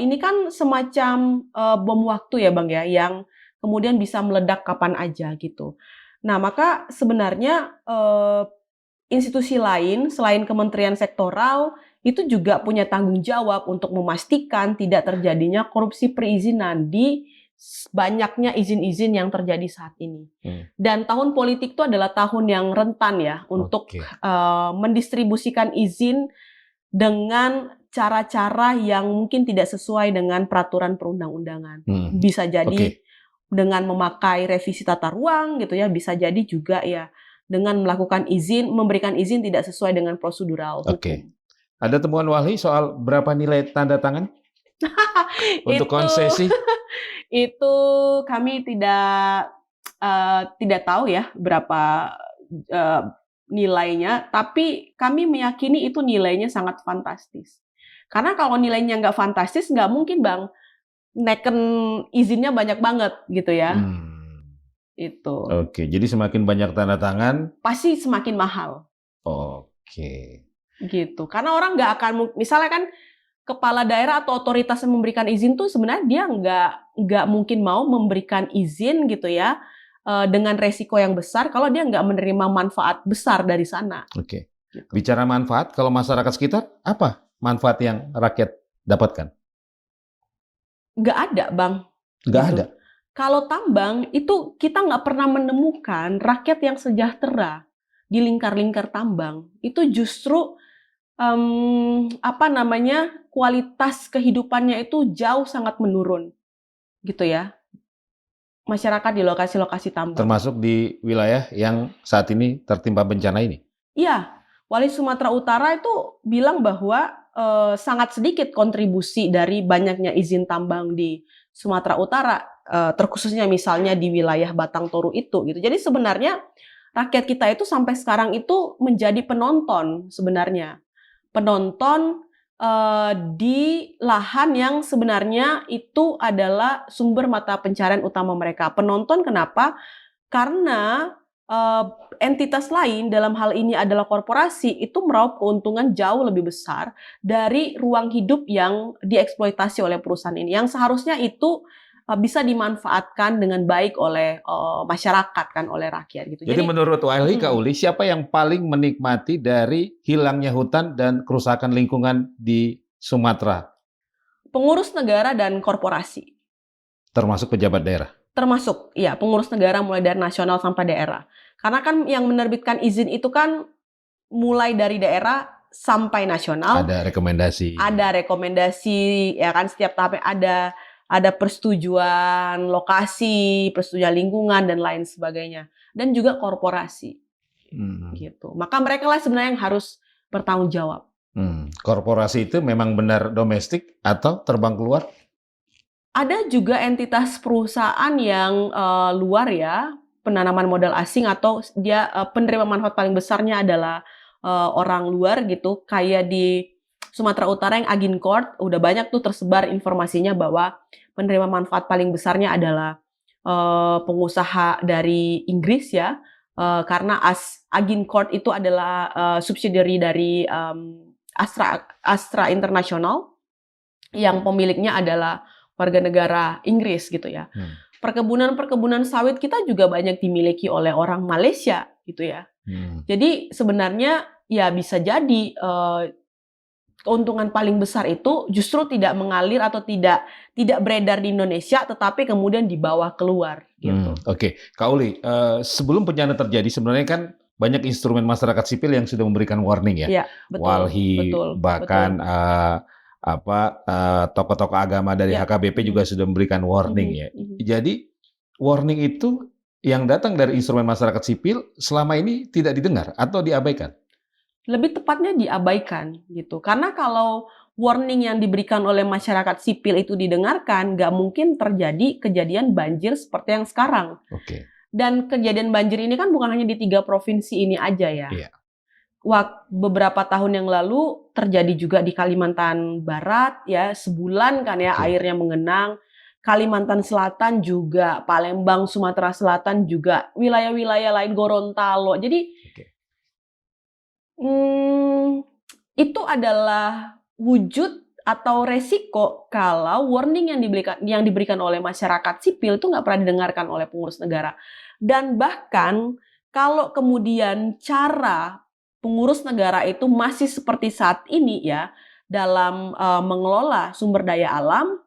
ini kan semacam bom waktu ya Bang ya, yang kemudian bisa meledak kapan aja gitu. Nah maka sebenarnya institusi lain selain kementerian sektoral itu juga punya tanggung jawab untuk memastikan tidak terjadinya korupsi perizinan di banyaknya izin-izin yang terjadi saat ini. Dan tahun politik itu adalah tahun yang rentan ya untuk mendistribusikan izin dengan cara-cara yang mungkin tidak sesuai dengan peraturan perundang-undangan. Bisa jadi dengan memakai revisi tata ruang gitu ya, bisa jadi juga ya dengan melakukan izin, memberikan izin tidak sesuai dengan prosedural hukum. Ada temuan Walhi soal berapa nilai tanda tangan untuk konsesi? Itu kami tidak tahu ya berapa nilainya, tapi kami meyakini itu nilainya sangat fantastis. Karena kalau nilainya nggak fantastis, nggak mungkin Bang, neken izinnya banyak banget gitu ya. Itu. Jadi semakin banyak tanda tangan, pasti semakin mahal. Gitu. Karena orang nggak akan, misalnya kan kepala daerah atau otoritas yang memberikan izin tuh sebenarnya dia nggak mungkin mau memberikan izin gitu ya dengan resiko yang besar kalau dia nggak menerima manfaat besar dari sana. Gitu. Bicara manfaat, kalau masyarakat sekitar, apa manfaat yang rakyat dapatkan? Nggak ada, Bang. Nggak ada? Kalau tambang, itu kita nggak pernah menemukan rakyat yang sejahtera di lingkar-lingkar tambang. Itu justru kualitas kehidupannya itu jauh sangat menurun, gitu ya. masyarakat di lokasi-lokasi tambang. Termasuk di wilayah yang saat ini tertimpa bencana ini? Iya, Wali Sumatera Utara itu bilang bahwa sangat sedikit kontribusi dari banyaknya izin tambang di Sumatera Utara, terkhususnya misalnya di wilayah Batang Toru itu gitu. Jadi sebenarnya rakyat kita itu sampai sekarang itu menjadi penonton sebenarnya. Penonton di lahan yang sebenarnya itu adalah sumber mata pencarian utama mereka. Penonton kenapa? Karena entitas lain dalam hal ini adalah korporasi itu meraup keuntungan jauh lebih besar dari ruang hidup yang dieksploitasi oleh perusahaan ini. Yang seharusnya itu bisa dimanfaatkan dengan baik oleh masyarakat kan, oleh rakyat gitu. Jadi menurut Walhi Kak Mm, Uli, siapa yang paling menikmati dari hilangnya hutan dan kerusakan lingkungan di Sumatera, pengurus negara dan korporasi. termasuk pejabat daerah? Termasuk, ya, pengurus negara mulai dari nasional sampai daerah. Karena kan yang menerbitkan izin itu kan mulai dari daerah sampai nasional. Ada rekomendasi. Ada rekomendasi, ya kan, setiap tahapnya ada persetujuan lokasi, persetujuan lingkungan dan lain sebagainya. Dan juga korporasi, gitu. Maka mereka lah sebenarnya yang harus bertanggung jawab. Korporasi itu memang benar domestik atau terbang keluar? Ada juga entitas perusahaan yang luar ya, penanaman modal asing atau dia penerima manfaat paling besarnya adalah orang luar gitu, kayak di Sumatera Utara yang Agincourt, udah banyak tuh tersebar informasinya bahwa penerima manfaat paling besarnya adalah pengusaha dari Inggris ya, karena Agincourt itu adalah subsidiary dari Astra International yang pemiliknya adalah warga negara Inggris gitu ya. Perkebunan-perkebunan sawit kita juga banyak dimiliki oleh orang Malaysia gitu ya. Jadi sebenarnya ya bisa jadi keuntungan paling besar itu justru tidak mengalir atau tidak beredar di Indonesia, tetapi kemudian dibawa keluar gitu. Oke. Kak Uli, sebelum bencana terjadi sebenarnya kan banyak instrumen masyarakat sipil yang sudah memberikan warning ya. Iya, betul, Walhi, betul, bahkan tokoh-tokoh agama dari Ya. HKBP juga sudah memberikan warning ya. Jadi warning itu yang datang dari instrumen masyarakat sipil selama ini tidak didengar atau diabaikan? Lebih tepatnya diabaikan gitu. Karena kalau warning yang diberikan oleh masyarakat sipil itu didengarkan, nggak mungkin terjadi kejadian banjir seperti yang sekarang. Oke. Dan kejadian banjir ini kan bukan hanya di 3 provinsi ini aja ya. Iya. Beberapa tahun yang lalu terjadi juga di Kalimantan Barat ya, sebulan kan ya airnya mengenang. Kalimantan Selatan juga, Palembang, Sumatera Selatan juga, wilayah-wilayah lain Gorontalo. Jadi itu adalah wujud atau resiko kalau warning yang diberikan oleh masyarakat sipil itu nggak pernah didengarkan oleh pengurus negara. Dan bahkan kalau kemudian cara pengurus negara itu masih seperti saat ini ya, dalam mengelola sumber daya alam,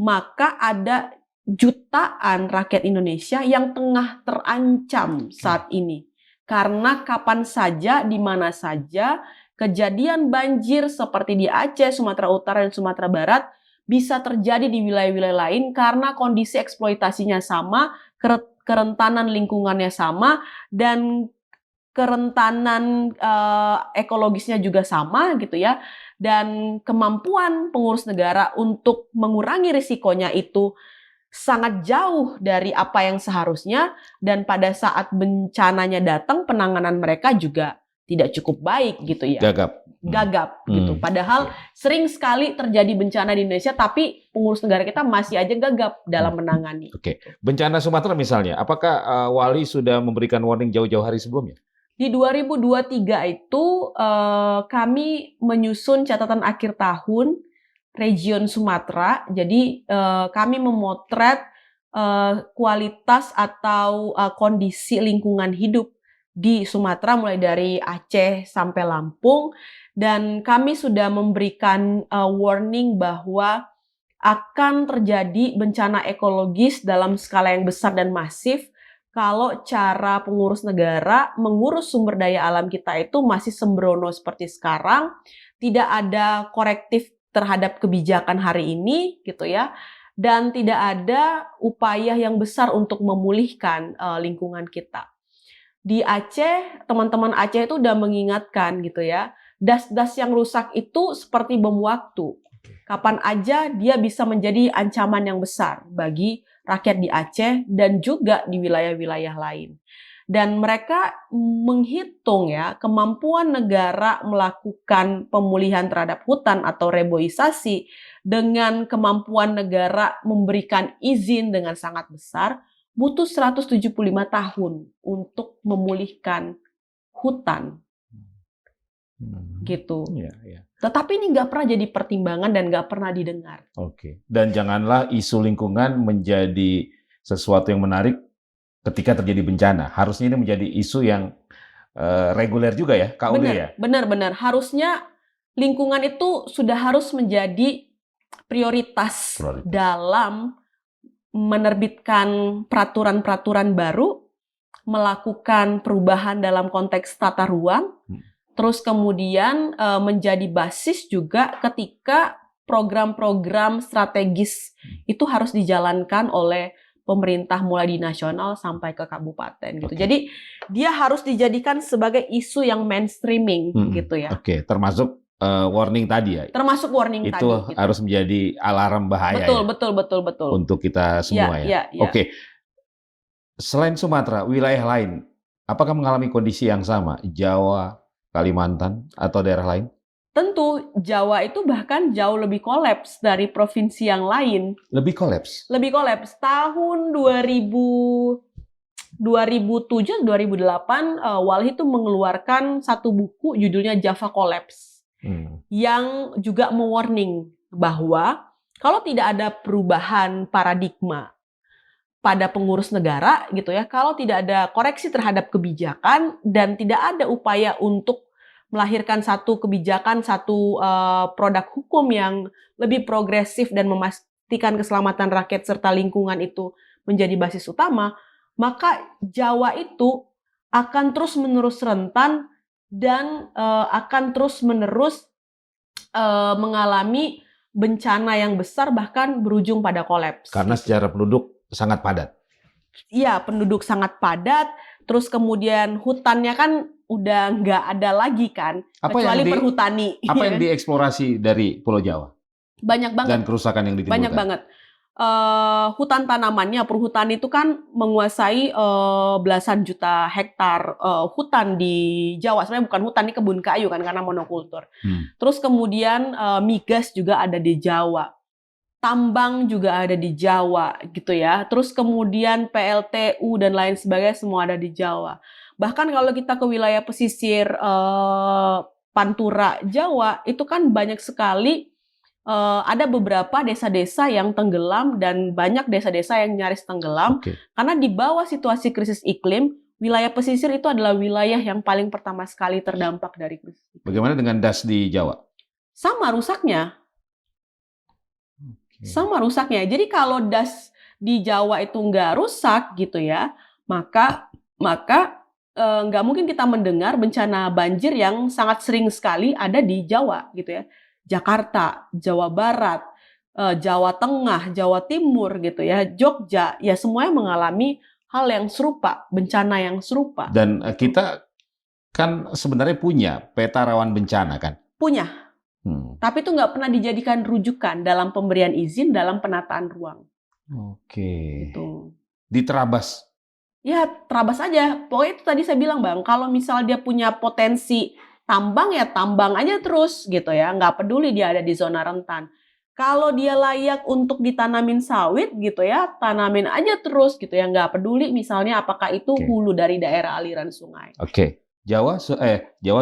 maka ada jutaan rakyat Indonesia yang tengah terancam saat ini. Karena kapan saja, di mana saja, kejadian banjir seperti di Aceh, Sumatera Utara, dan Sumatera Barat bisa terjadi di wilayah-wilayah lain karena kondisi eksploitasinya sama, kerentanan lingkungannya sama, dan kerentanan ekologisnya juga sama gitu ya. Dan kemampuan pengurus negara untuk mengurangi risikonya itu sangat jauh dari apa yang seharusnya, dan pada saat bencananya datang penanganan mereka juga tidak cukup baik gitu ya. Gagap gitu. Padahal sering sekali terjadi bencana di Indonesia tapi pengurus negara kita masih aja gagap dalam menangani. Oke. Bencana Sumatera misalnya, apakah Wali sudah memberikan warning jauh-jauh hari sebelumnya? Di 2023 itu kami menyusun catatan akhir tahun region Sumatera. Jadi kami memotret kualitas atau kondisi lingkungan hidup di Sumatera mulai dari Aceh sampai Lampung, dan kami sudah memberikan warning bahwa akan terjadi bencana ekologis dalam skala yang besar dan masif kalau cara pengurus negara mengurus sumber daya alam kita itu masih sembrono seperti sekarang, tidak ada korektif terhadap kebijakan hari ini gitu ya. dan tidak ada upaya yang besar untuk memulihkan lingkungan kita. Di Aceh, teman-teman Aceh itu udah mengingatkan gitu ya, das-das yang rusak itu seperti bom waktu. Kapan aja dia bisa menjadi ancaman yang besar bagi rakyat di Aceh dan juga di wilayah-wilayah lain. Dan mereka menghitung ya kemampuan negara melakukan pemulihan terhadap hutan atau reboisasi dengan kemampuan negara memberikan izin dengan sangat besar butuh 175 tahun untuk memulihkan hutan. Gitu. Ya. Tetapi ini nggak pernah jadi pertimbangan dan nggak pernah didengar. Oke. Dan janganlah isu lingkungan menjadi sesuatu yang menarik ketika terjadi bencana. Harusnya ini menjadi isu yang reguler juga ya, Kak Uli ya? Benar. Harusnya lingkungan itu sudah harus menjadi prioritas dalam menerbitkan peraturan-peraturan baru, melakukan perubahan dalam konteks tata ruang, terus kemudian menjadi basis juga ketika program-program strategis itu harus dijalankan oleh pemerintah mulai di nasional sampai ke kabupaten gitu. Jadi dia harus dijadikan sebagai isu yang mainstreaming gitu ya. Oke, termasuk warning tadi ya. Termasuk warning itu tadi. Itu gitu. Harus menjadi alarm bahaya. Betul. Untuk kita semua ya. Oke. Selain Sumatera, wilayah lain, apakah mengalami kondisi yang sama? Jawa, Kalimantan, atau daerah lain? Tentu, Jawa itu bahkan jauh lebih kolaps dari provinsi yang lain. Lebih kolaps? Lebih kolaps. Tahun 2007-2008, Walhi itu mengeluarkan satu buku judulnya Java Collapse. Yang juga mewarning bahwa kalau tidak ada perubahan paradigma pada pengurus negara gitu ya, kalau tidak ada koreksi terhadap kebijakan dan tidak ada upaya untuk melahirkan satu kebijakan, satu produk hukum yang lebih progresif dan memastikan keselamatan rakyat serta lingkungan itu menjadi basis utama, maka Jawa itu akan terus-menerus rentan dan akan terus-menerus mengalami bencana yang besar bahkan berujung pada kolaps. Karena secara penduduk sangat padat. Iya, penduduk sangat padat, terus kemudian hutannya kan udah nggak ada lagi kan, kecuali perhutani. Apa yang dieksplorasi dari Pulau Jawa? Banyak banget. Dan kerusakan yang ditimbulkan? Banyak banget. Hutan tanamannya, perhutani itu kan menguasai belasan juta hektar hutan di Jawa. Sebenarnya bukan hutan, ini kebun kayu kan karena monokultur. Terus kemudian migas juga ada di Jawa. Tambang juga ada di Jawa gitu ya. Terus kemudian PLTU dan lain sebagainya semua ada di Jawa. Bahkan kalau kita ke wilayah pesisir Pantura Jawa, itu kan banyak sekali ada beberapa desa-desa yang tenggelam dan banyak desa-desa yang nyaris tenggelam. Karena di bawah situasi krisis iklim, wilayah pesisir itu adalah wilayah yang paling pertama sekali terdampak dari krisis iklim. Bagaimana dengan das di Jawa? Sama rusaknya. Sama rusaknya. Jadi kalau das di Jawa itu nggak rusak gitu ya, maka nggak mungkin kita mendengar bencana banjir yang sangat sering sekali ada di Jawa gitu ya. Jakarta, Jawa Barat, Jawa Tengah, Jawa Timur gitu ya, Jogja, ya semuanya mengalami hal yang serupa, bencana yang serupa. Dan kita kan sebenarnya punya peta rawan bencana kan? Punya. Tapi itu nggak pernah dijadikan rujukan dalam pemberian izin dalam penataan ruang. Gitu. Diterabas? Ya, terabas aja. Pokoknya itu tadi saya bilang Bang, kalau misal dia punya potensi tambang ya tambang aja terus gitu ya, nggak peduli dia ada di zona rentan. Kalau dia layak untuk ditanamin sawit gitu ya, tanamin aja terus gitu ya, nggak peduli misalnya apakah itu hulu dari daerah aliran sungai. Jawa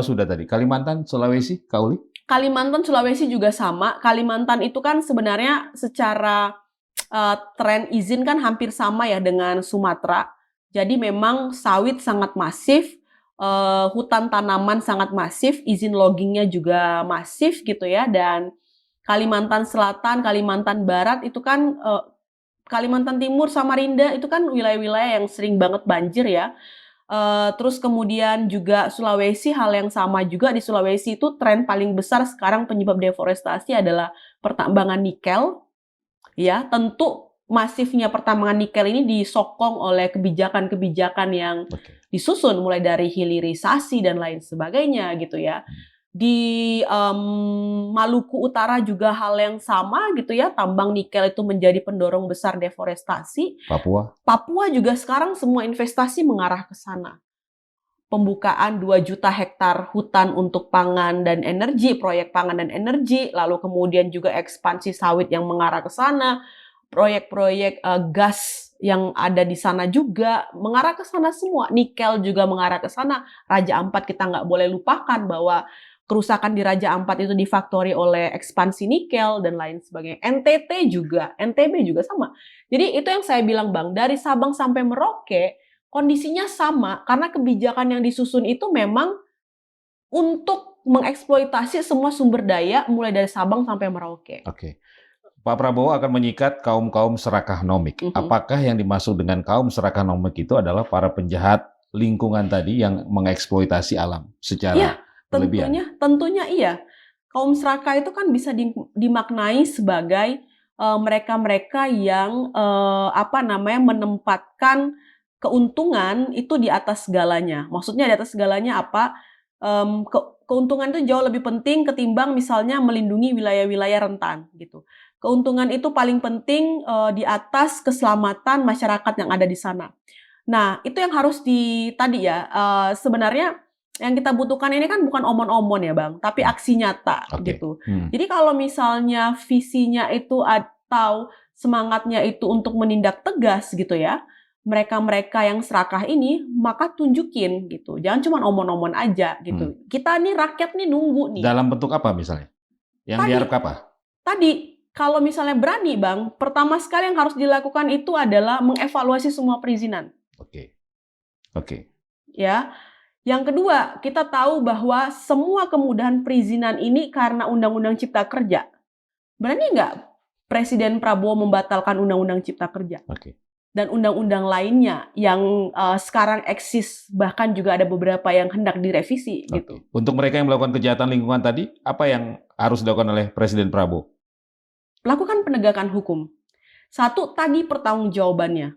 sudah tadi. Kalimantan, Sulawesi, Kak Uli? Kalimantan, Sulawesi juga sama. Kalimantan itu kan sebenarnya secara tren izin kan hampir sama ya dengan Sumatera. Jadi memang sawit sangat masif. Hutan tanaman sangat masif, izin loggingnya juga masif gitu ya, dan Kalimantan Selatan, Kalimantan Barat itu kan Kalimantan Timur, Samarinda itu kan wilayah-wilayah yang sering banget banjir ya. Terus kemudian juga Sulawesi hal yang sama juga. Di Sulawesi itu tren paling besar sekarang penyebab deforestasi adalah pertambangan nikel. Ya, tentu masifnya pertambangan nikel ini disokong oleh kebijakan-kebijakan yang disusun mulai dari hilirisasi dan lain sebagainya gitu ya. Di Maluku Utara juga hal yang sama gitu ya, tambang nikel itu menjadi pendorong besar deforestasi. Papua juga sekarang semua investasi mengarah ke sana. Pembukaan 2 juta hektar hutan untuk pangan dan energi, proyek pangan dan energi, lalu kemudian juga ekspansi sawit yang mengarah ke sana, proyek-proyek gas yang ada di sana juga mengarah ke sana semua. Nikel juga mengarah ke sana. Raja Ampat kita nggak boleh lupakan bahwa kerusakan di Raja Ampat itu difaktori oleh ekspansi nikel dan lain sebagainya. NTT juga, NTB juga sama. Jadi itu yang saya bilang Bang, dari Sabang sampai Merauke, kondisinya sama karena kebijakan yang disusun itu memang untuk mengeksploitasi semua sumber daya mulai dari Sabang sampai Merauke. Oke. Pak Prabowo akan menyikat kaum-kaum serakah nomik. Apakah yang dimaksud dengan kaum serakah nomik itu adalah para penjahat lingkungan tadi yang mengeksploitasi alam secara berlebihan? Tentunya iya. Kaum serakah itu kan bisa dimaknai sebagai mereka-mereka yang menempatkan keuntungan itu di atas segalanya. Maksudnya di atas segalanya apa? Keuntungan itu jauh lebih penting ketimbang misalnya melindungi wilayah-wilayah rentan gitu. Keuntungan itu paling penting di atas keselamatan masyarakat yang ada di sana. Nah, itu yang harus sebenarnya yang kita butuhkan ini kan bukan omon-omon ya Bang, tapi aksi nyata gitu. Jadi kalau misalnya visinya itu atau semangatnya itu untuk menindak tegas gitu ya, mereka-mereka yang serakah ini, maka tunjukin gitu. Jangan cuma omon-omon aja gitu. Kita nih rakyat nih nunggu nih. Dalam bentuk apa misalnya? Yang diharap apa? Tadi, kalau misalnya berani Bang, pertama sekali yang harus dilakukan itu adalah mengevaluasi semua perizinan. Oke. Ya. Yang kedua, kita tahu bahwa semua kemudahan perizinan ini karena Undang-Undang Cipta Kerja. Berani nggak Presiden Prabowo membatalkan Undang-Undang Cipta Kerja? Dan undang-undang lainnya yang sekarang eksis, bahkan juga ada beberapa yang hendak direvisi gitu. Untuk mereka yang melakukan kejahatan lingkungan tadi, apa yang harus dilakukan oleh Presiden Prabowo? Lakukan penegakan hukum. Satu, tagih pertanggungjawabannya.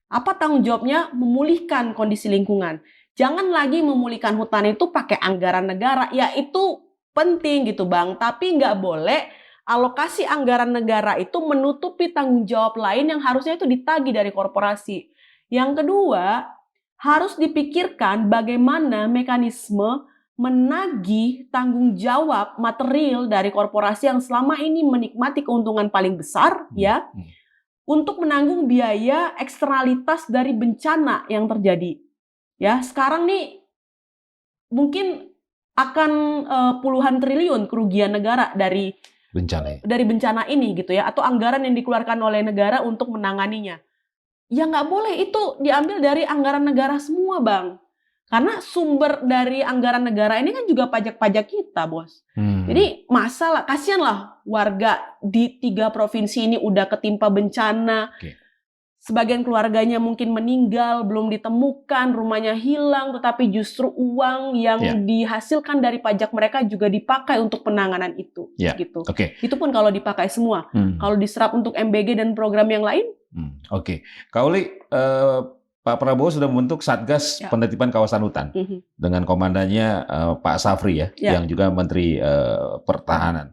Apa tanggung jawabnya? Memulihkan kondisi lingkungan. Jangan lagi memulihkan hutan itu pakai anggaran negara. Ya itu penting gitu Bang, tapi nggak boleh alokasi anggaran negara itu menutupi tanggung jawab lain yang harusnya itu ditagih dari korporasi. Yang kedua, harus dipikirkan bagaimana mekanisme menagih tanggung jawab material dari korporasi yang selama ini menikmati keuntungan paling besar ya, untuk menanggung biaya eksternalitas dari bencana yang terjadi. Ya, sekarang nih mungkin akan puluhan triliun kerugian negara dari bencana ini gitu ya, atau anggaran yang dikeluarkan oleh negara untuk menanganinya. Ya nggak boleh itu diambil dari anggaran negara semua Bang. Karena sumber dari anggaran negara ini kan juga pajak-pajak kita Bos. Jadi kasihanlah warga di 3 provinsi ini udah ketimpa bencana. Sebagian keluarganya mungkin meninggal, belum ditemukan, rumahnya hilang, tetapi justru uang yang dihasilkan dari pajak mereka juga dipakai untuk penanganan itu. Gitu. Itu pun kalau dipakai semua. Kalau diserap untuk MBG dan program yang lain. Kak Uli, Pak Prabowo sudah membentuk Satgas Penertiban Kawasan Hutan dengan komandannya Pak Safri yang juga Menteri Pertahanan.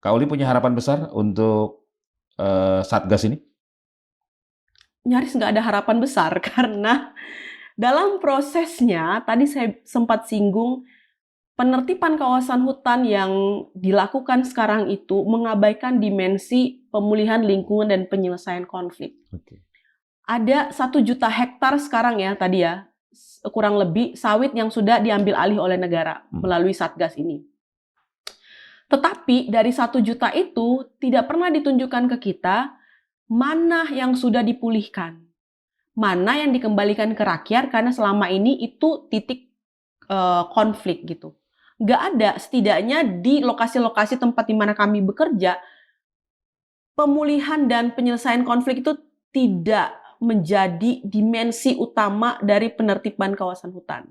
Kak Uli punya harapan besar untuk Satgas ini? Nyaris nggak ada harapan besar karena dalam prosesnya tadi saya sempat singgung penertiban kawasan hutan yang dilakukan sekarang itu mengabaikan dimensi pemulihan lingkungan dan penyelesaian konflik. Ada 1 juta hektar sekarang ya tadi ya kurang lebih sawit yang sudah diambil alih oleh negara melalui Satgas ini. Tetapi dari 1 juta itu tidak pernah ditunjukkan ke kita mana yang sudah dipulihkan, mana yang dikembalikan ke rakyat karena selama ini itu titik konflik gitu. Nggak ada, setidaknya di lokasi-lokasi tempat di mana kami bekerja, pemulihan dan penyelesaian konflik itu tidak menjadi dimensi utama dari penertiban kawasan hutan.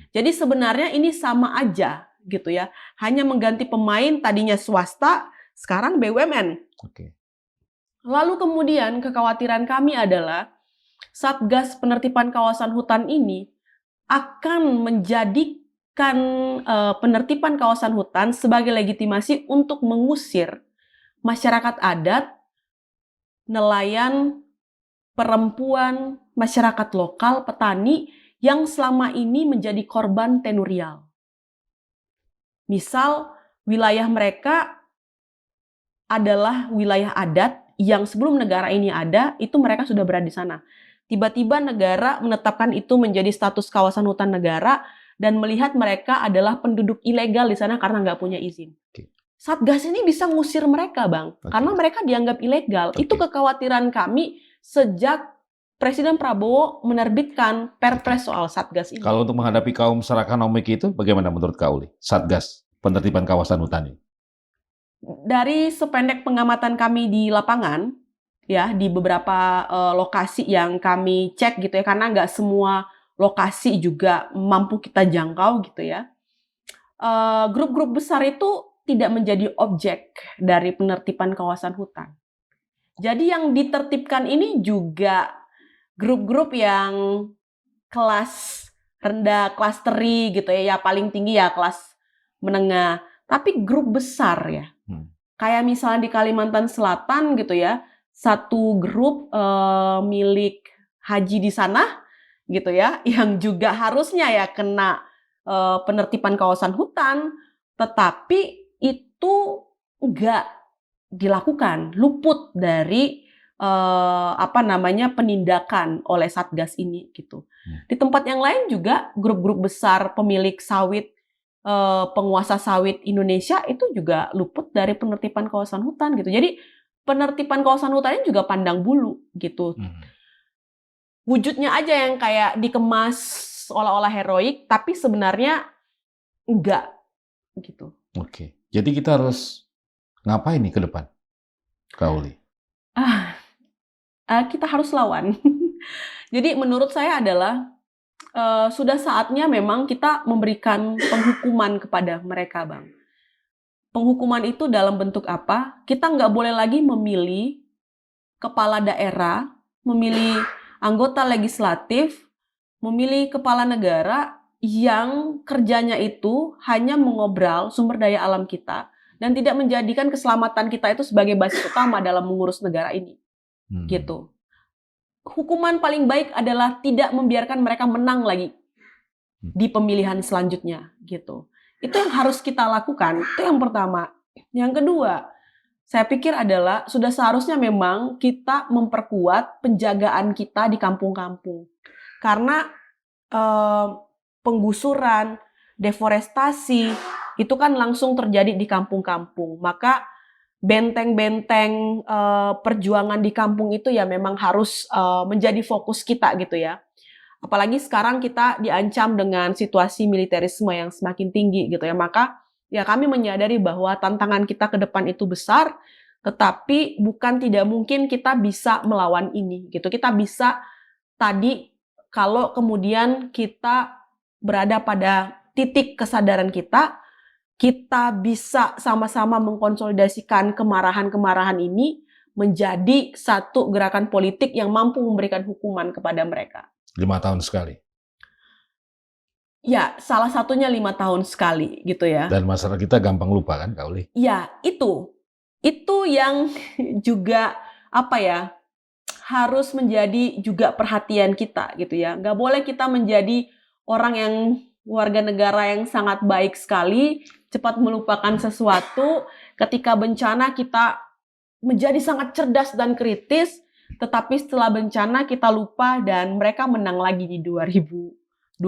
Jadi sebenarnya ini sama aja gitu ya, hanya mengganti pemain tadinya swasta, sekarang BUMN. Oke. Lalu kemudian kekhawatiran kami adalah Satgas Penertiban Kawasan Hutan ini akan menjadikan penertiban kawasan hutan sebagai legitimasi untuk mengusir masyarakat adat, nelayan, perempuan, masyarakat lokal, petani yang selama ini menjadi korban tenurial. Misal, wilayah mereka adalah wilayah adat yang sebelum negara ini ada, itu mereka sudah berada di sana. Tiba-tiba negara menetapkan itu menjadi status kawasan hutan negara dan melihat mereka adalah penduduk ilegal di sana karena nggak punya izin. Oke. Satgas ini bisa ngusir mereka, Bang, karena mereka dianggap ilegal. Itu kekhawatiran kami sejak Presiden Prabowo menerbitkan Perpres soal Satgas ini. Kalau untuk menghadapi kaum Sarakanomik itu, bagaimana menurut Kak Uli? Satgas Penertiban Kawasan Hutan ini? Dari sependek pengamatan kami di lapangan, ya di beberapa lokasi yang kami cek gitu ya, karena nggak semua lokasi juga mampu kita jangkau gitu ya. Grup-grup besar itu tidak menjadi objek dari penertiban kawasan hutan. Jadi yang ditertibkan ini juga grup-grup yang kelas rendah, kelas teri gitu ya paling tinggi ya kelas menengah. Tapi grup besar ya. Kayak misalnya di Kalimantan Selatan gitu ya, satu grup milik haji di sana gitu ya, yang juga harusnya ya kena penertiban kawasan hutan, tetapi itu enggak dilakukan, luput dari penindakan oleh Satgas ini gitu. Di tempat yang lain juga grup-grup besar pemilik sawit, penguasa sawit Indonesia itu juga luput dari penertiban kawasan hutan gitu. Jadi penertiban kawasan hutan ini juga pandang bulu gitu. Wujudnya aja yang kayak dikemas seolah-olah heroik, tapi sebenarnya enggak gitu. Oke, jadi kita harus ngapain nih ke depan, Kak Uli? Kita harus lawan. Jadi menurut saya adalah sudah saatnya memang kita memberikan penghukuman kepada mereka, Bang. Penghukuman itu dalam bentuk apa? Kita nggak boleh lagi memilih kepala daerah, memilih anggota legislatif, memilih kepala negara yang kerjanya itu hanya mengobral sumber daya alam kita dan tidak menjadikan keselamatan kita itu sebagai basis utama dalam mengurus negara ini. Gitu. Hukuman paling baik adalah tidak membiarkan mereka menang lagi di pemilihan selanjutnya gitu. Itu yang harus kita lakukan. Itu yang pertama. Yang kedua, saya pikir adalah sudah seharusnya memang kita memperkuat penjagaan kita di kampung-kampung. Karena penggusuran, deforestasi itu kan langsung terjadi di kampung-kampung. Maka benteng-benteng perjuangan di kampung itu ya memang harus menjadi fokus kita gitu ya. Apalagi sekarang kita diancam dengan situasi militerisme yang semakin tinggi gitu ya. Maka ya kami menyadari bahwa tantangan kita ke depan itu besar, tetapi bukan tidak mungkin kita bisa melawan ini gitu. Kita bisa tadi kalau kemudian kita berada pada titik kesadaran kita bisa sama-sama mengkonsolidasikan kemarahan-kemarahan ini menjadi satu gerakan politik yang mampu memberikan hukuman kepada mereka. 5 tahun sekali? Ya, salah satunya 5 tahun sekali gitu ya. Dan masyarakat kita gampang lupa kan, Kak Uli? Ya, itu yang juga harus menjadi juga perhatian kita gitu ya. Nggak boleh kita menjadi orang yang warga negara yang sangat baik sekali, cepat melupakan sesuatu. Ketika bencana kita menjadi sangat cerdas dan kritis, tetapi setelah bencana kita lupa dan mereka menang lagi di 2029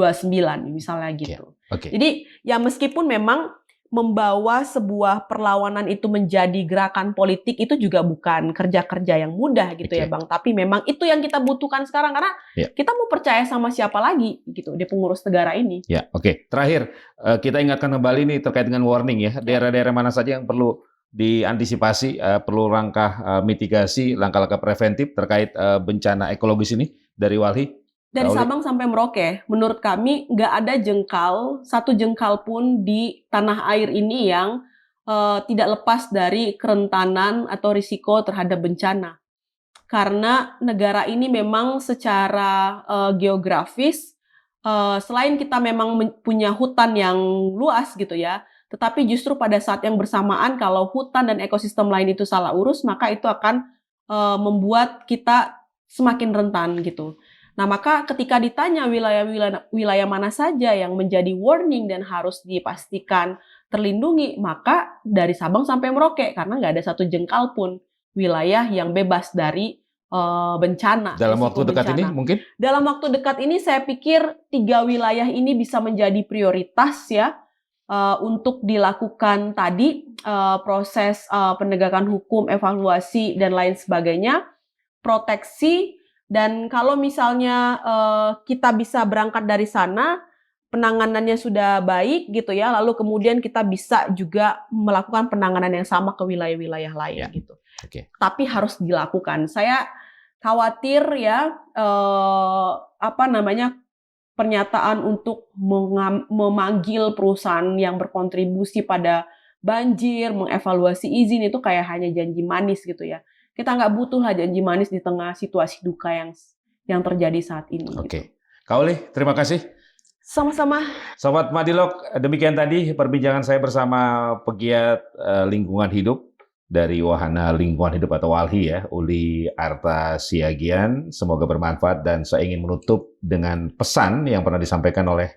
misalnya gitu. Okay. Jadi ya meskipun memang membawa sebuah perlawanan itu menjadi gerakan politik itu juga bukan kerja-kerja yang mudah gitu ya Bang. Tapi memang itu yang kita butuhkan sekarang karena kita mau percaya sama siapa lagi gitu di pengurus negara ini. Ya, oke. Terakhir kita ingatkan kembali nih terkait dengan warning ya. Daerah-daerah mana saja yang perlu diantisipasi, perlu langkah mitigasi, langkah-langkah preventif terkait bencana ekologis ini dari Walhi? Dari Sabang sampai Merauke, menurut kami nggak ada satu jengkal pun di tanah air ini yang tidak lepas dari kerentanan atau risiko terhadap bencana. Karena negara ini memang secara geografis, selain kita memang punya hutan yang luas gitu ya, tetapi justru pada saat yang bersamaan kalau hutan dan ekosistem lain itu salah urus, maka itu akan membuat kita semakin rentan gitu. Nah, maka ketika ditanya wilayah mana saja yang menjadi warning dan harus dipastikan terlindungi, maka dari Sabang sampai Merauke, karena nggak ada satu jengkal pun wilayah yang bebas dari bencana, Dalam risiko waktu dekat ini bencana. mungkin? Dalam waktu dekat ini saya pikir 3 wilayah ini bisa menjadi prioritas ya, untuk dilakukan tadi, proses, penegakan hukum, evaluasi, dan lain sebagainya, proteksi, dan kalau misalnya, kita bisa berangkat dari sana, penanganannya sudah baik gitu ya, lalu kemudian kita bisa juga melakukan penanganan yang sama ke wilayah-wilayah lain Ya. gitu. Oke. Tapi harus dilakukan. Saya khawatir ya, pernyataan untuk memanggil perusahaan yang berkontribusi pada banjir, mengevaluasi izin itu kayak hanya janji manis gitu ya. Kita nggak butuh lah janji manis di tengah situasi duka yang terjadi saat ini. Gitu. Oke. Kak Uli, terima kasih. Sama-sama. Sobat Madilog, demikian tadi perbincangan saya bersama pegiat lingkungan hidup dari Wahana Lingkungan Hidup atau WALHI ya, Uli Arta Siagian. Semoga bermanfaat dan saya ingin menutup dengan pesan yang pernah disampaikan oleh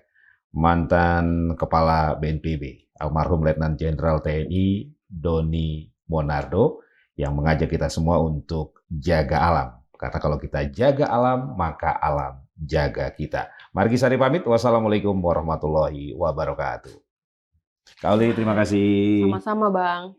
mantan Kepala BNPB, almarhum Letnan Jenderal TNI Doni Monardo, yang mengajak kita semua untuk jaga alam. Karena kalau kita jaga alam, maka alam jaga kita. Margi Sari pamit. Wassalamualaikum warahmatullahi wabarakatuh. Kak Uli, terima kasih. Sama-sama, Bang.